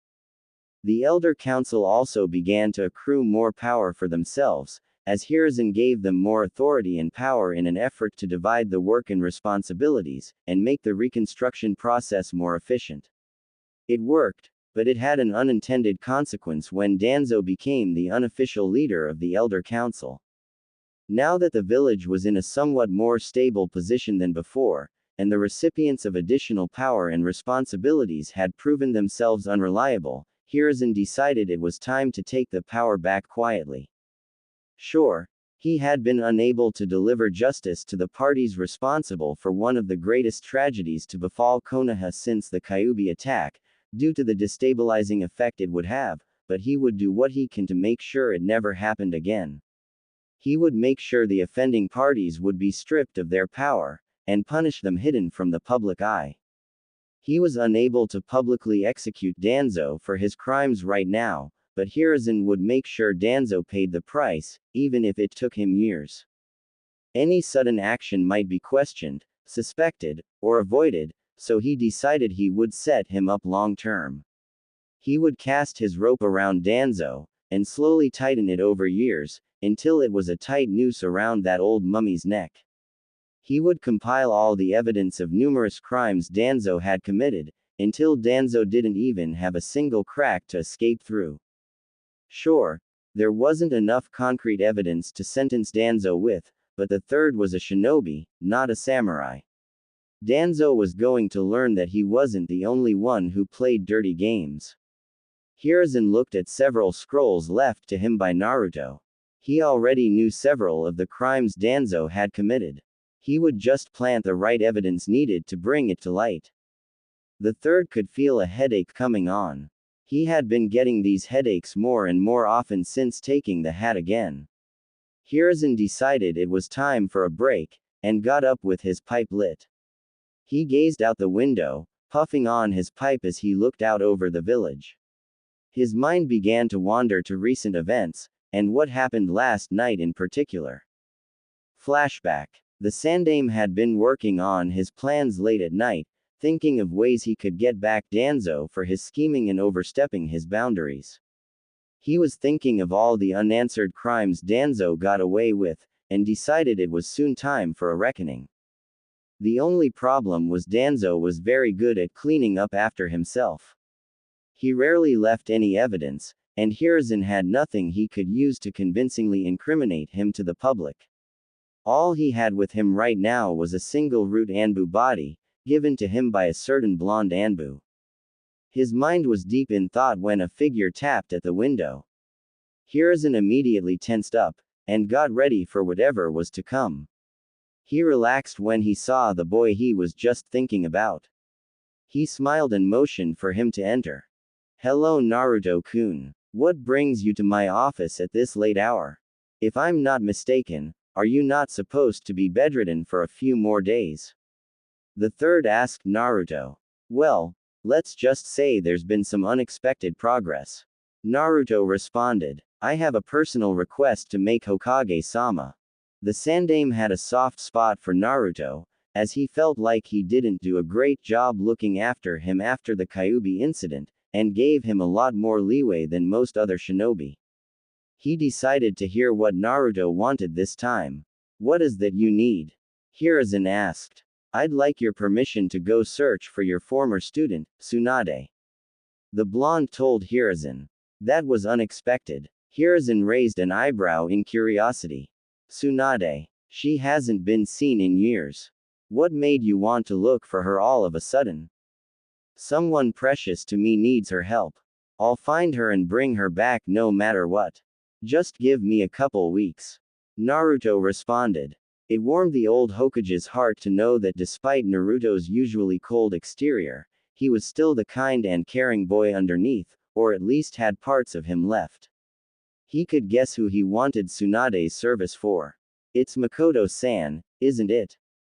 The Elder Council also began to accrue more power for themselves, as Hiruzen gave them more authority and power in an effort to divide the work and responsibilities, and make the reconstruction process more efficient. It worked, but it had an unintended consequence when Danzo became the unofficial leader of the Elder Council. Now that the village was in a somewhat more stable position than before, and the recipients of additional power and responsibilities had proven themselves unreliable, Hiruzen decided it was time to take the power back quietly. Sure, he had been unable to deliver justice to the parties responsible for one of the greatest tragedies to befall Konoha since the Kyuubi attack, due to the destabilizing effect it would have, but he would do what he can to make sure it never happened again. He would make sure the offending parties would be stripped of their power, and punish them hidden from the public eye. He was unable to publicly execute Danzo for his crimes right now, but Hiruzen would make sure Danzo paid the price, even if it took him years. Any sudden action might be questioned, suspected, or avoided, so he decided he would set him up long term. He would cast his rope around Danzo, and slowly tighten it over years, until it was a tight noose around that old mummy's neck. He would compile all the evidence of numerous crimes Danzo had committed, until Danzo didn't even have a single crack to escape through. Sure, there wasn't enough concrete evidence to sentence Danzo with, but the third was a shinobi, not a samurai. Danzo was going to learn that he wasn't the only one who played dirty games. Hiruzen looked at several scrolls left to him by Naruto. He already knew several of the crimes Danzo had committed. He would just plant the right evidence needed to bring it to light. The third could feel a headache coming on. He had been getting these headaches more and more often since taking the hat again. Hiruzen decided it was time for a break, and got up with his pipe lit. He gazed out the window, puffing on his pipe as he looked out over the village. His mind began to wander to recent events, and what happened last night in particular. Flashback. The Sandaime had been working on his plans late at night, thinking of ways he could get back Danzo for his scheming and overstepping his boundaries. He was thinking of all the unanswered crimes Danzo got away with, and decided it was soon time for a reckoning. The only problem was Danzo was very good at cleaning up after himself. He rarely left any evidence, and Hiruzen had nothing he could use to convincingly incriminate him to the public. All he had with him right now was a single root Anbu body, given to him by a certain blonde Anbu. His mind was deep in thought when a figure tapped at the window. Hiruzen immediately tensed up, and got ready for whatever was to come. He relaxed when he saw the boy he was just thinking about. He smiled and motioned for him to enter. "Hello Naruto-kun. What brings you to my office at this late hour? If I'm not mistaken, are you not supposed to be bedridden for a few more days?" The third asked Naruto. "Well, let's just say there's been some unexpected progress." Naruto responded. "I have a personal request to make Hokage-sama." The Sandaime had a soft spot for Naruto, as he felt like he didn't do a great job looking after him after the Kyuubi incident, and gave him a lot more leeway than most other shinobi. He decided to hear what Naruto wanted this time. "What is that you need?" Hiruzen asked. "I'd like your permission to go search for your former student, Tsunade." The blonde told Hiruzen. That was unexpected. Hiruzen raised an eyebrow in curiosity. "Tsunade. She hasn't been seen in years. What made you want to look for her all of a sudden?" "Someone precious to me needs her help. I'll find her and bring her back no matter what. Just give me a couple weeks." Naruto responded. It warmed the old Hokage's heart to know that despite Naruto's usually cold exterior, he was still the kind and caring boy underneath, or at least had parts of him left. He could guess who he wanted Tsunade's service for. "It's Makoto-san, isn't it?"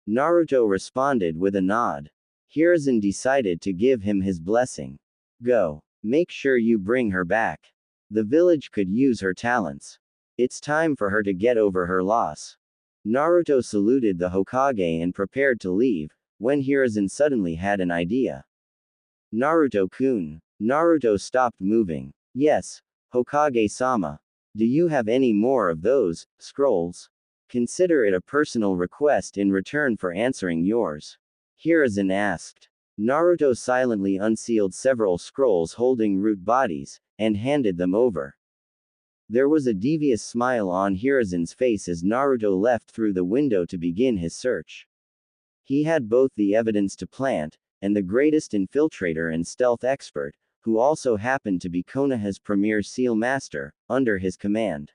Naruto responded with a nod. Hiruzen decided to give him his blessing. "Go. Make sure you bring her back. The village could use her talents. It's time for her to get over her loss." Naruto saluted the Hokage and prepared to leave, when Hiruzen suddenly had an idea. "Naruto-kun." Naruto stopped moving. "Yes, Hokage-sama. Do you have any more of those scrolls? Consider it a personal request in return for answering yours." Hiruzen asked. Naruto silently unsealed several scrolls holding root bodies, and handed them over. There was a devious smile on Hiruzen's face as Naruto left through the window to begin his search. He had both the evidence to plant, and the greatest infiltrator and stealth expert, who also happened to be Konoha's premier seal master, under his command.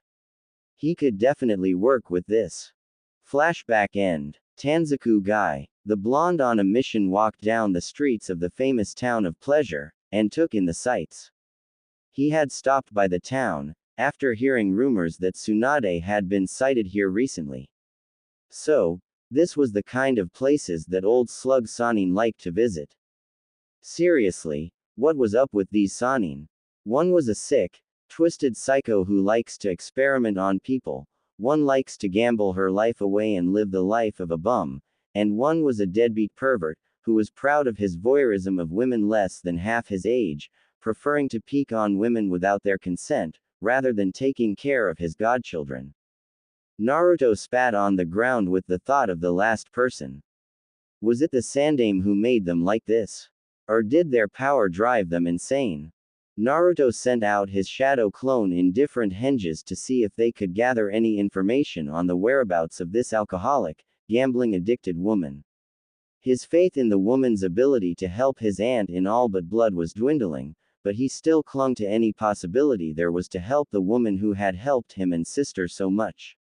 He could definitely work with this. Flashback end. Tanzaku Guy. The blonde on a mission walked down the streets of the famous town of Pleasure, and took in the sights. He had stopped by the town, after hearing rumors that Tsunade had been sighted here recently. So, this was the kind of places that old slug Sanin liked to visit. Seriously, what was up with these Sanin? One was a sick, twisted psycho who likes to experiment on people, one likes to gamble her life away and live the life of a bum, and one was a deadbeat pervert, who was proud of his voyeurism of women less than half his age, preferring to peek on women without their consent, rather than taking care of his godchildren. Naruto spat on the ground with the thought of the last person. Was it the Sandaime who made them like this? Or did their power drive them insane? Naruto sent out his shadow clone in different henges to see if they could gather any information on the whereabouts of this alcoholic, gambling-addicted woman. His faith in the woman's ability to help his aunt in all but blood was dwindling, but he still clung to any possibility there was to help the woman who had helped him and sister so much.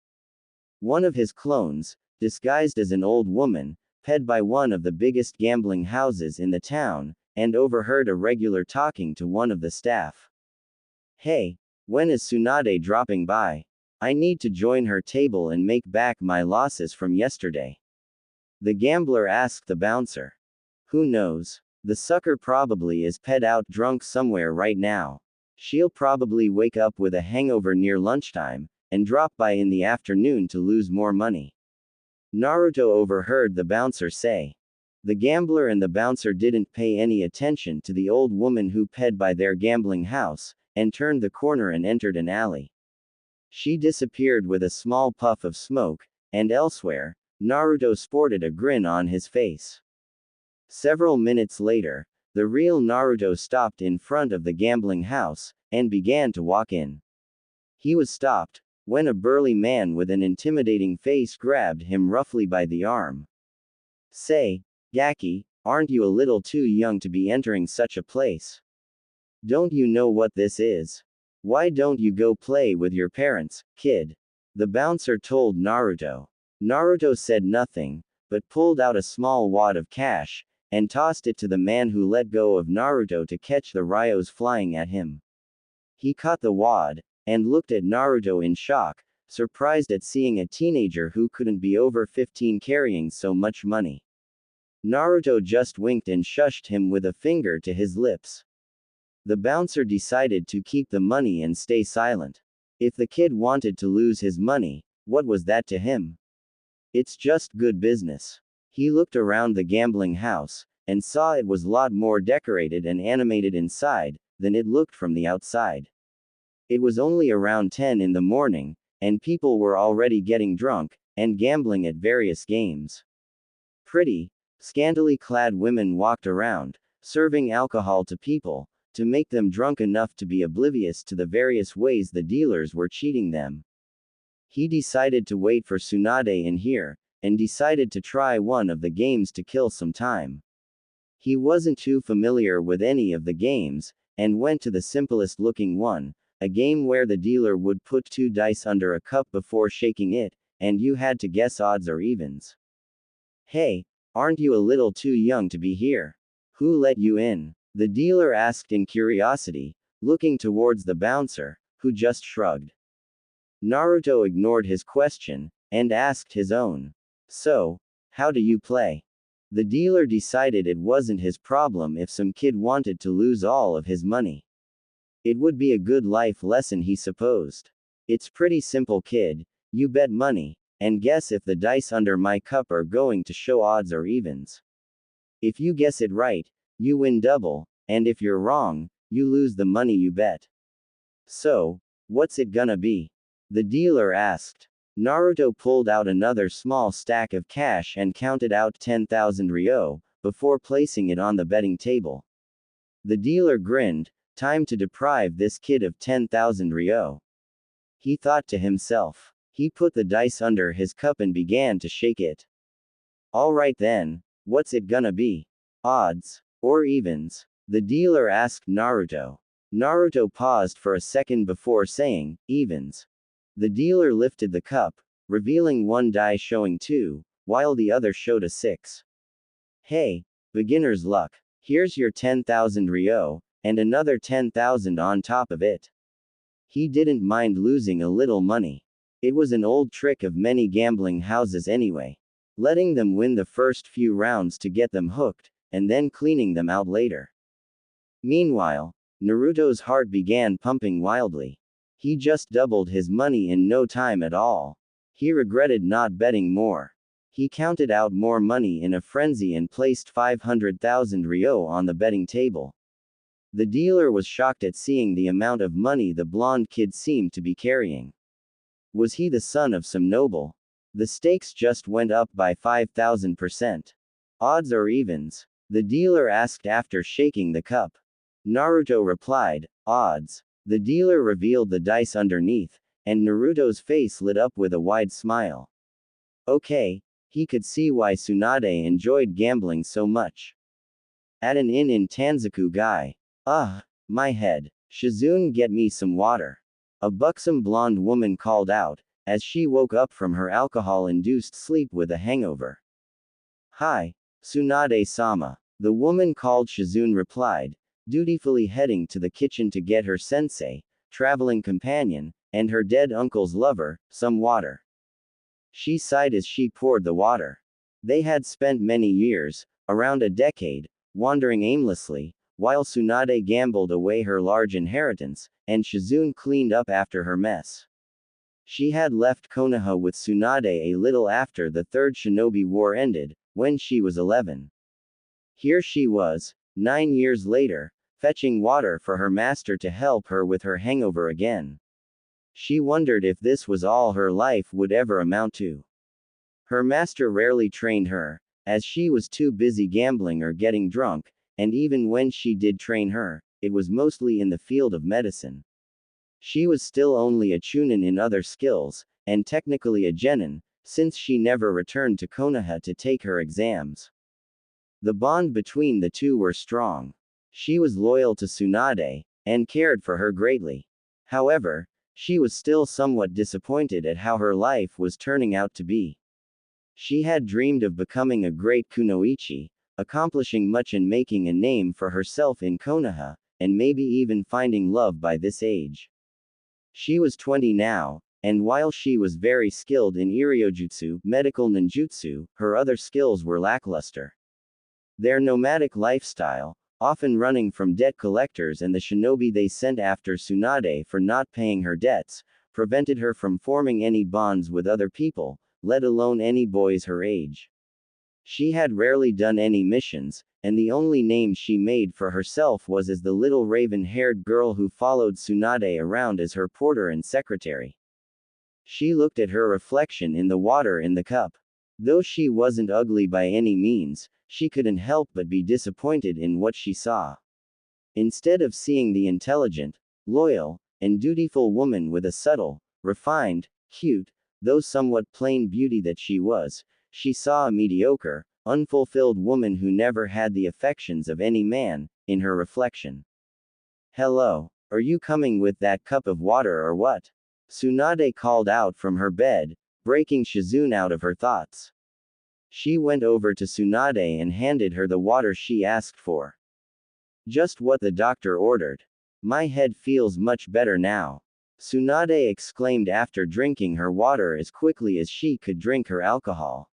One of his clones, disguised as an old woman, fed by one of the biggest gambling houses in the town, and overheard a regular talking to one of the staff. "Hey, when is Tsunade dropping by? I need to join her table and make back my losses from yesterday." The gambler asked the bouncer. "Who knows? The sucker probably is ped out drunk somewhere right now. She'll probably wake up with a hangover near lunchtime, and drop by in the afternoon to lose more money." Naruto overheard the bouncer say. The gambler and the bouncer didn't pay any attention to the old woman who ped by their gambling house, and turned the corner and entered an alley. She disappeared with a small puff of smoke, and elsewhere, Naruto sported a grin on his face. Several minutes later, the real Naruto stopped in front of the gambling house, and began to walk in. He was stopped when a burly man with an intimidating face grabbed him roughly by the arm. "Say, Gaki, aren't you a little too young to be entering such a place? Don't you know what this is? Why don't you go play with your parents, kid?" The bouncer told Naruto. Naruto said nothing, but pulled out a small wad of cash, and tossed it to the man who let go of Naruto to catch the Ryos flying at him. He caught the wad, and looked at Naruto in shock, surprised at seeing a teenager who couldn't be over 15 carrying so much money. Naruto just winked and shushed him with a finger to his lips. The bouncer decided to keep the money and stay silent. If the kid wanted to lose his money, what was that to him? It's just good business. He looked around the gambling house, and saw it was a lot more decorated and animated inside than it looked from the outside. It was only around 10 in the morning, and people were already getting drunk, and gambling at various games. Pretty, scantily clad women walked around, serving alcohol to people, to make them drunk enough to be oblivious to the various ways the dealers were cheating them. He decided to wait for Tsunade in here, and decided to try one of the games to kill some time. He wasn't too familiar with any of the games, and went to the simplest looking one, a game where the dealer would put 2 dice under a cup before shaking it, and you had to guess odds or evens. "Hey, aren't you a little too young to be here? Who let you in?" the dealer asked in curiosity, looking towards the bouncer, who just shrugged. Naruto ignored his question, and asked his own. "So, how do you play?" The dealer decided it wasn't his problem if some kid wanted to lose all of his money. It would be a good life lesson, he supposed. "It's pretty simple, kid. You bet money, and guess if the dice under my cup are going to show odds or evens. If you guess it right, you win double, and if you're wrong, you lose the money you bet. So, what's it gonna be?" the dealer asked. Naruto pulled out another small stack of cash and counted out 10,000 ryo, before placing it on the betting table. The dealer grinned. Time to deprive this kid of 10,000 ryo. He thought to himself. He put the dice under his cup and began to shake it. "Alright then, what's it gonna be? Odds, or evens?" the dealer asked Naruto. Naruto paused for a second before saying, "Evens." The dealer lifted the cup, revealing one die showing 2, while the other showed a 6. "Hey, beginner's luck. Here's your 10,000 ryo, and another 10,000 on top of it." He didn't mind losing a little money. It was an old trick of many gambling houses anyway. Letting them win the first few rounds to get them hooked, and then cleaning them out later. Meanwhile, Naruto's heart began pumping wildly. He just doubled his money in no time at all. He regretted not betting more. He counted out more money in a frenzy and placed 500,000 ryo on the betting table. The dealer was shocked at seeing the amount of money the blonde kid seemed to be carrying. Was he the son of some noble? The stakes just went up by 5,000%. Odds or evens? The dealer asked after shaking the cup. Naruto replied, odds. The dealer revealed the dice underneath, and Naruto's face lit up with a wide smile. Okay, he could see why Tsunade enjoyed gambling so much. At an inn in Thankx. My head. Shizune, get me some water. A buxom blonde woman called out, as she woke up from her alcohol-induced sleep with a hangover. Hi, Tsunade-sama. The woman called Shizune replied, dutifully heading to the kitchen to get her sensei, traveling companion, and her dead uncle's lover, some water. She sighed as she poured the water. They had spent many years, around a decade, wandering aimlessly, while Tsunade gambled away her large inheritance, and Shizune cleaned up after her mess. She had left Konoha with Tsunade a little after the Third Shinobi War ended, when she was 11. Here she was, 9 years later, fetching water for her master to help her with her hangover again. She wondered if this was all her life would ever amount to. Her master rarely trained her, as she was too busy gambling or getting drunk, and even when she did train her, it was mostly in the field of medicine. She was still only a chunin in other skills, and technically a genin, since she never returned to Konoha to take her exams. The bond between the two were strong. She was loyal to Tsunade, and cared for her greatly. However, she was still somewhat disappointed at how her life was turning out to be. She had dreamed of becoming a great kunoichi, accomplishing much and making a name for herself in Konoha, and maybe even finding love by this age. She was 20 now, and while she was very skilled in Iriojutsu, medical ninjutsu, her other skills were lackluster. Their nomadic lifestyle, often running from debt collectors and the shinobi they sent after Tsunade for not paying her debts, prevented her from forming any bonds with other people, let alone any boys her age. She had rarely done any missions, and the only name she made for herself was as the little raven-haired girl who followed Tsunade around as her porter and secretary. She looked at her reflection in the water in the cup. Though she wasn't ugly by any means, she couldn't help but be disappointed in what she saw. Instead of seeing the intelligent, loyal, and dutiful woman with a subtle, refined, cute, though somewhat plain beauty that she was, she saw a mediocre, unfulfilled woman who never had the affections of any man, in her reflection. Hello, are you coming with that cup of water or what? Tsunade called out from her bed, breaking Shizune out of her thoughts. She went over to Tsunade and handed her the water she asked for. Just what the doctor ordered. My head feels much better now. Tsunade exclaimed after drinking her water as quickly as she could drink her alcohol.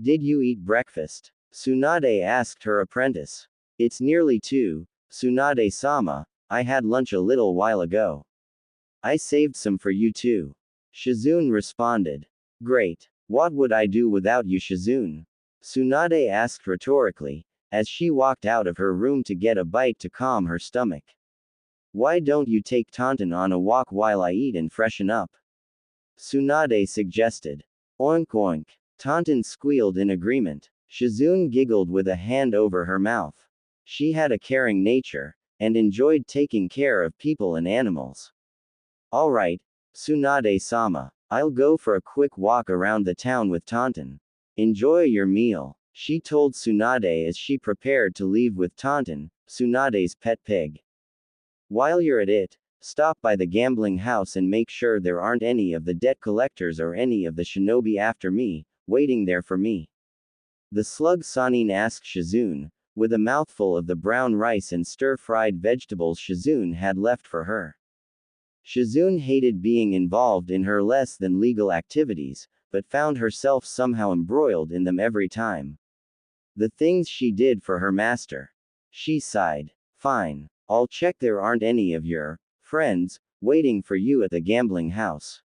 Did you eat breakfast? Tsunade asked her apprentice. It's nearly 2, Tsunade-sama, I had lunch a little while ago. I saved some for you too. Shizune responded. Great. What would I do without you, Shizune? Tsunade asked rhetorically, as she walked out of her room to get a bite to calm her stomach. Why don't you take Taunton on a walk while I eat and freshen up? Tsunade suggested. Oink oink. Taunton squealed in agreement. Shizune giggled with a hand over her mouth. She had a caring nature, and enjoyed taking care of people and animals. Alright, Tsunade-sama, I'll go for a quick walk around the town with Taunton. Enjoy your meal, she told Tsunade as she prepared to leave with Taunton, Tsunade's pet pig. While you're at it, stop by the gambling house and make sure there aren't any of the debt collectors or any of the shinobi after me, waiting there for me. The slug Sanin asked Shizune, with a mouthful of the brown rice and stir-fried vegetables Shizune had left for her. Shizune hated being involved in her less than legal activities, but found herself somehow embroiled in them every time. The things she did for her master. She sighed. Fine, I'll check there aren't any of your friends waiting for you at the gambling house.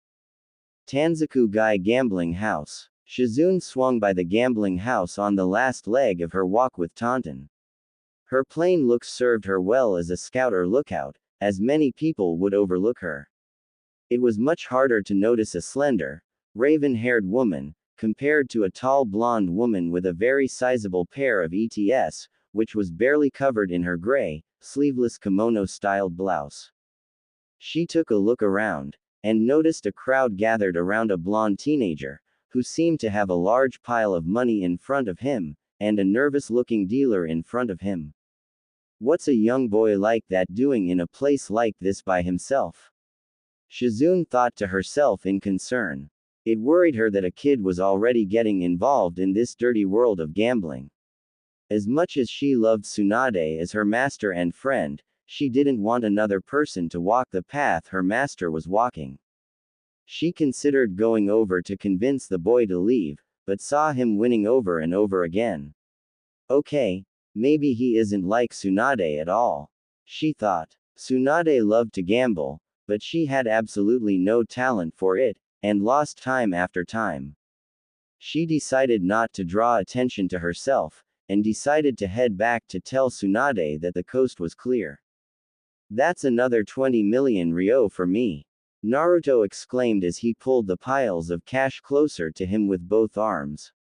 Thankx Gambling House. Shizune swung by the gambling house on the last leg of her walk with Taunton. Her plain looks served her well as a scout or lookout, as many people would overlook her. It was much harder to notice a slender, raven-haired woman, compared to a tall blonde woman with a very sizable pair of ETS, which was barely covered in her gray, sleeveless kimono-styled blouse. She took a look around, and noticed a crowd gathered around a blonde teenager, who seemed to have a large pile of money in front of him, and a nervous-looking dealer in front of him. What's a young boy like that doing in a place like this by himself? Shizune thought to herself in concern. It worried her that a kid was already getting involved in this dirty world of gambling. As much as she loved Tsunade as her master and friend, she didn't want another person to walk the path her master was walking. She considered going over to convince the boy to leave, but saw him winning over and over again. Okay, maybe he isn't like Tsunade at all. She thought. Tsunade loved to gamble, but she had absolutely no talent for it, and lost time after time. She decided not to draw attention to herself, and decided to head back to tell Tsunade that the coast was clear. That's another 20 million ryo for me, Naruto exclaimed as he pulled the piles of cash closer to him with both arms.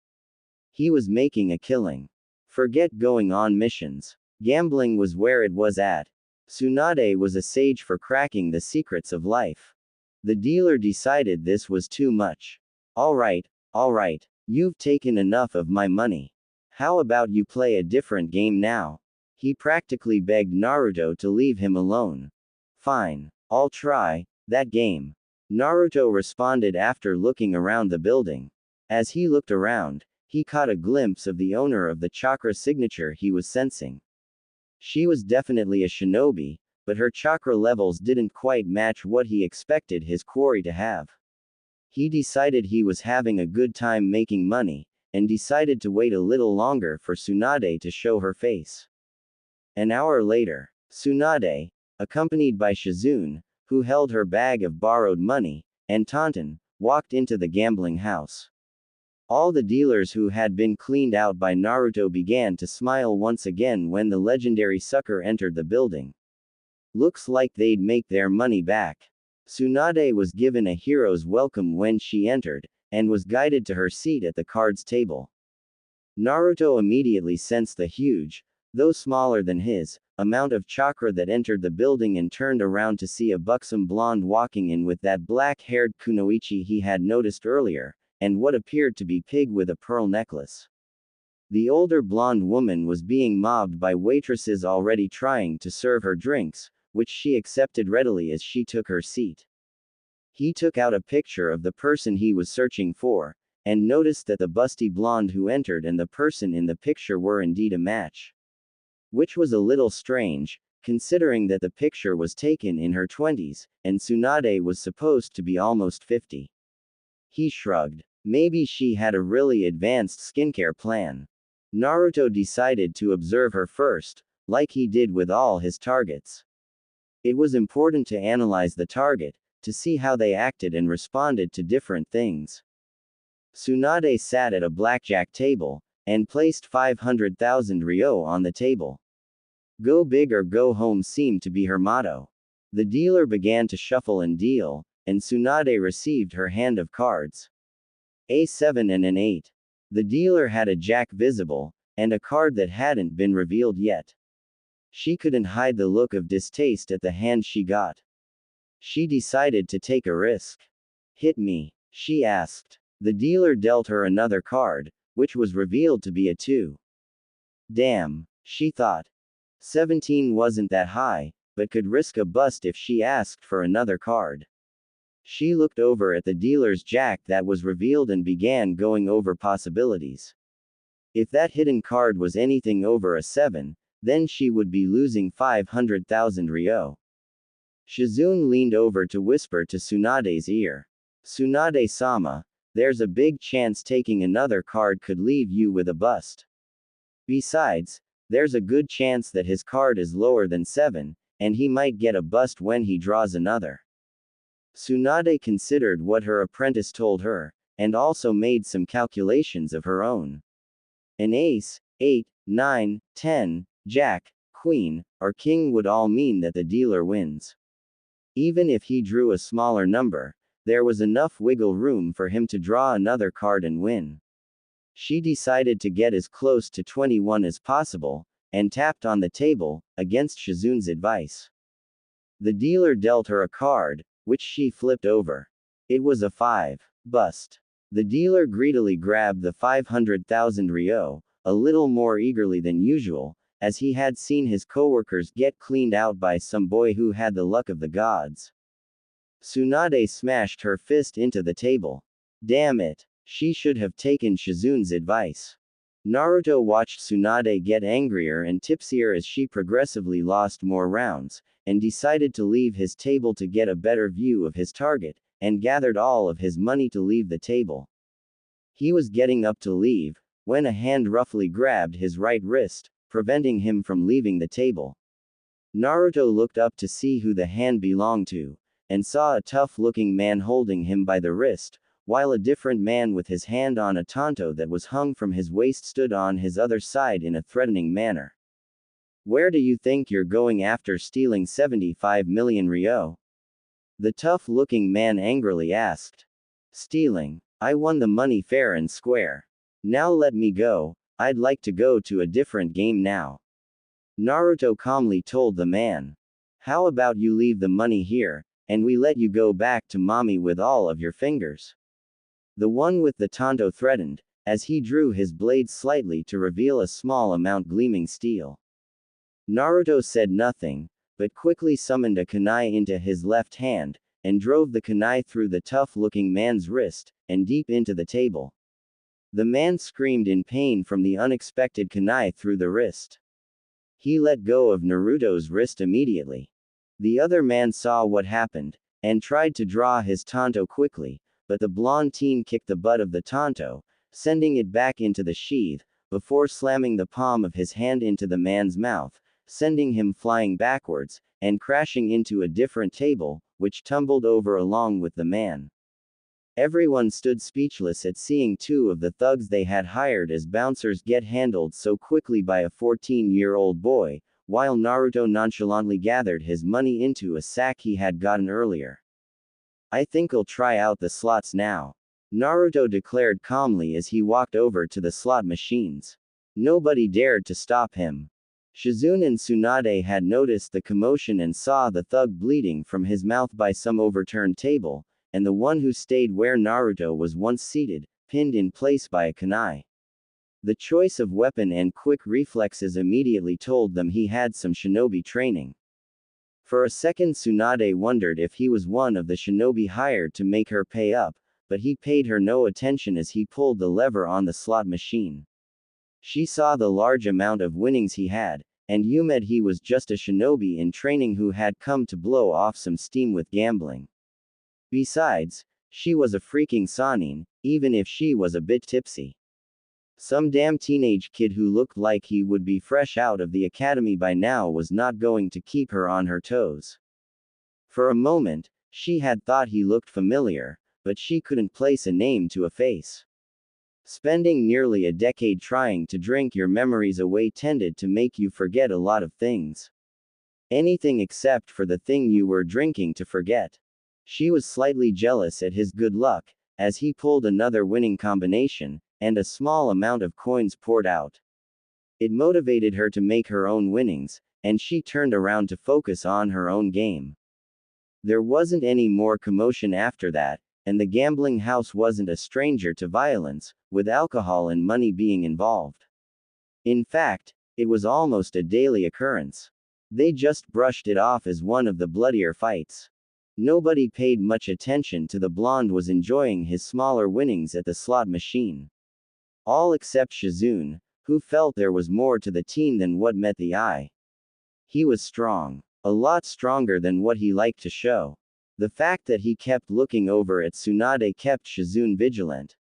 He was making a killing. Forget going on missions. Gambling was where it was at. Tsunade was a sage for cracking the secrets of life. The dealer decided this was too much. Alright, you've taken enough of my money. How about you play a different game now? He practically begged Naruto to leave him alone. Fine, I'll try that game, Naruto responded after looking around the building. As he looked around, he caught a glimpse of the owner of the chakra signature he was sensing. She was definitely a shinobi, but her chakra levels didn't quite match what he expected his quarry to have. He decided he was having a good time making money, and decided to wait a little longer for Tsunade to show her face. An hour later, Tsunade, accompanied by Shizune, who held her bag of borrowed money, and Taunton, walked into the gambling house. All the dealers who had been cleaned out by Naruto began to smile once again when the legendary sucker entered the building. Looks like they'd make their money back. Tsunade was given a hero's welcome when she entered, and was guided to her seat at the cards table. Naruto immediately sensed the huge, though smaller than his, amount of chakra that entered the building and turned around to see a buxom blonde walking in with that black-haired kunoichi he had noticed earlier, and what appeared to be pig with a pearl necklace. The older blonde woman was being mobbed by waitresses already trying to serve her drinks, which she accepted readily as she took her seat. He took out a picture of the person he was searching for, and noticed that the busty blonde who entered and the person in the picture were indeed a match. Which was a little strange, considering that the picture was taken in her 20s, and Tsunade was supposed to be almost 50. He shrugged. Maybe she had a really advanced skincare plan. Naruto decided to observe her first, like he did with all his targets. It was important to analyze the target, to see how they acted and responded to different things. Tsunade sat at a blackjack table, and placed 500,000 ryo on the table. Go big or go home seemed to be her motto. The dealer began to shuffle and deal, and Tsunade received her hand of cards. A7 and an 8. The dealer had a jack visible, and a card that hadn't been revealed yet. She couldn't hide the look of distaste at the hand she got. She decided to take a risk. Hit me, she asked. The dealer dealt her another card, which was revealed to be a 2. Damn, she thought. 17 wasn't that high, but could risk a bust if she asked for another card. She looked over at the dealer's jack that was revealed and began going over possibilities. If that hidden card was anything over a 7, then she would be losing 500,000 ryo. Shizune leaned over to whisper to Tsunade's ear. Tsunade-sama, there's a big chance taking another card could leave you with a bust. Besides, there's a good chance that his card is lower than 7, and he might get a bust when he draws another. Tsunade considered what her apprentice told her, and also made some calculations of her own. An ace, 8, 9, 10, jack, queen, or king would all mean that the dealer wins. Even if he drew a smaller number, there was enough wiggle room for him to draw another card and win. She decided to get as close to 21 as possible, and tapped on the table, against Shizun's advice. The dealer dealt her a card, which she flipped over. It was a 5. Bust. The dealer greedily grabbed the 500,000 ryo, a little more eagerly than usual, as he had seen his coworkers get cleaned out by some boy who had the luck of the gods. Tsunade smashed her fist into the table. Damn it. She should have taken Shizun's advice. Naruto watched Tsunade get angrier and tipsier as she progressively lost more rounds, and decided to leave his table to get a better view of his target, and gathered all of his money to leave the table. He was getting up to leave, when a hand roughly grabbed his right wrist, preventing him from leaving the table. Naruto looked up to see who the hand belonged to, and saw a tough-looking man holding him by the wrist, while a different man with his hand on a tanto that was hung from his waist stood on his other side in a threatening manner. Where do you think you're going after stealing 75 million ryo? The tough-looking man angrily asked. Stealing. I won the money fair and square. Now let me go, I'd like to go to a different game now. Naruto calmly told the man. How about you leave the money here, and we let you go back to mommy with all of your fingers? The one with the tanto threatened, as he drew his blade slightly to reveal a small amount gleaming steel. Naruto said nothing, but quickly summoned a kunai into his left hand, and drove the kunai through the tough-looking man's wrist, and deep into the table. The man screamed in pain from the unexpected kunai through the wrist. He let go of Naruto's wrist immediately. The other man saw what happened, and tried to draw his tanto quickly, but the blonde teen kicked the butt of the tanto, sending it back into the sheath, before slamming the palm of his hand into the man's mouth, sending him flying backwards, and crashing into a different table, which tumbled over along with the man. Everyone stood speechless at seeing two of the thugs they had hired as bouncers get handled so quickly by a 14-year-old boy, while Naruto nonchalantly gathered his money into a sack he had gotten earlier. I think I'll try out the slots now. Naruto declared calmly as he walked over to the slot machines. Nobody dared to stop him. Shizun and Tsunade had noticed the commotion and saw the thug bleeding from his mouth by some overturned table, and the one who stayed where Naruto was once seated, pinned in place by a kunai. The choice of weapon and quick reflexes immediately told them he had some shinobi training. For a second Tsunade wondered if he was one of the shinobi hired to make her pay up, but he paid her no attention as he pulled the lever on the slot machine. She saw the large amount of winnings he had, and Yumed he was just a shinobi in training who had come to blow off some steam with gambling. Besides, she was a freaking Sannin, even if she was a bit tipsy. Some damn teenage kid who looked like he would be fresh out of the academy by now was not going to keep her on her toes. For a moment, she had thought he looked familiar, but she couldn't place a name to a face. Spending nearly a decade trying to drink your memories away tended to make you forget a lot of things. Anything except for the thing you were drinking to forget. She was slightly jealous at his good luck, as he pulled another winning combination, and a small amount of coins poured out. It motivated her to make her own winnings, and she turned around to focus on her own game. There wasn't any more commotion after that, and the gambling house wasn't a stranger to violence, with alcohol and money being involved. In fact, it was almost a daily occurrence. They just brushed it off as one of the bloodier fights. Nobody paid much attention to the blonde was enjoying his smaller winnings at the slot machine. All except Shizun, who felt there was more to the teen than what met the eye. He was strong. A lot stronger than what he liked to show. The fact that he kept looking over at Tsunade kept Shizun vigilant.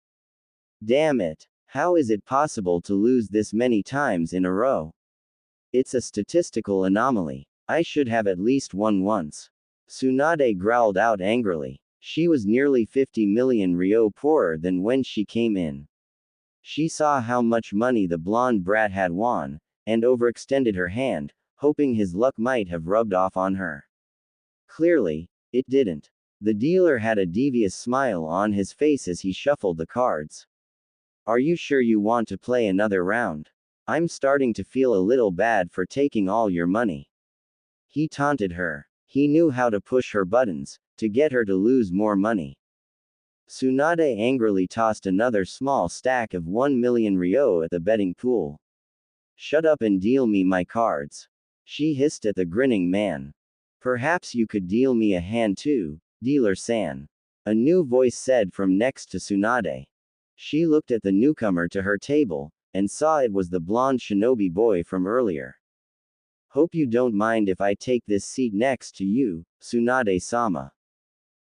Damn it. How is it possible to lose this many times in a row? It's a statistical anomaly. I should have at least won once. Tsunade growled out angrily. She was nearly 50 million ryo poorer than when she came in. She saw how much money the blonde brat had won, and overextended her hand, hoping his luck might have rubbed off on her. Clearly, it didn't. The dealer had a devious smile on his face as he shuffled the cards. Are you sure you want to play another round? I'm starting to feel a little bad for taking all your money. He taunted her. He knew how to push her buttons, to get her to lose more money. Tsunade angrily tossed another small stack of 1 million ryo at the betting pool. Shut up and deal me my cards. She hissed at the grinning man. Perhaps you could deal me a hand too, dealer-san. A new voice said from next to Tsunade. She looked at the newcomer to her table, and saw it was the blonde shinobi boy from earlier. Hope you don't mind if I take this seat next to you, Tsunade-sama.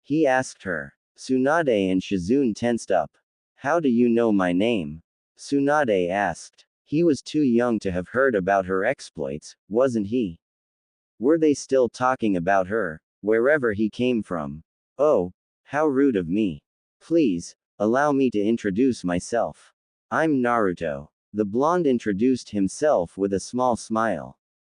He asked her. Tsunade and Shizune tensed up. How do you know my name? Tsunade asked. He was too young to have heard about her exploits, wasn't he? Were they still talking about her, wherever he came from? Oh, how rude of me. Please, allow me to introduce myself. I'm Naruto. The blonde introduced himself with a small smile.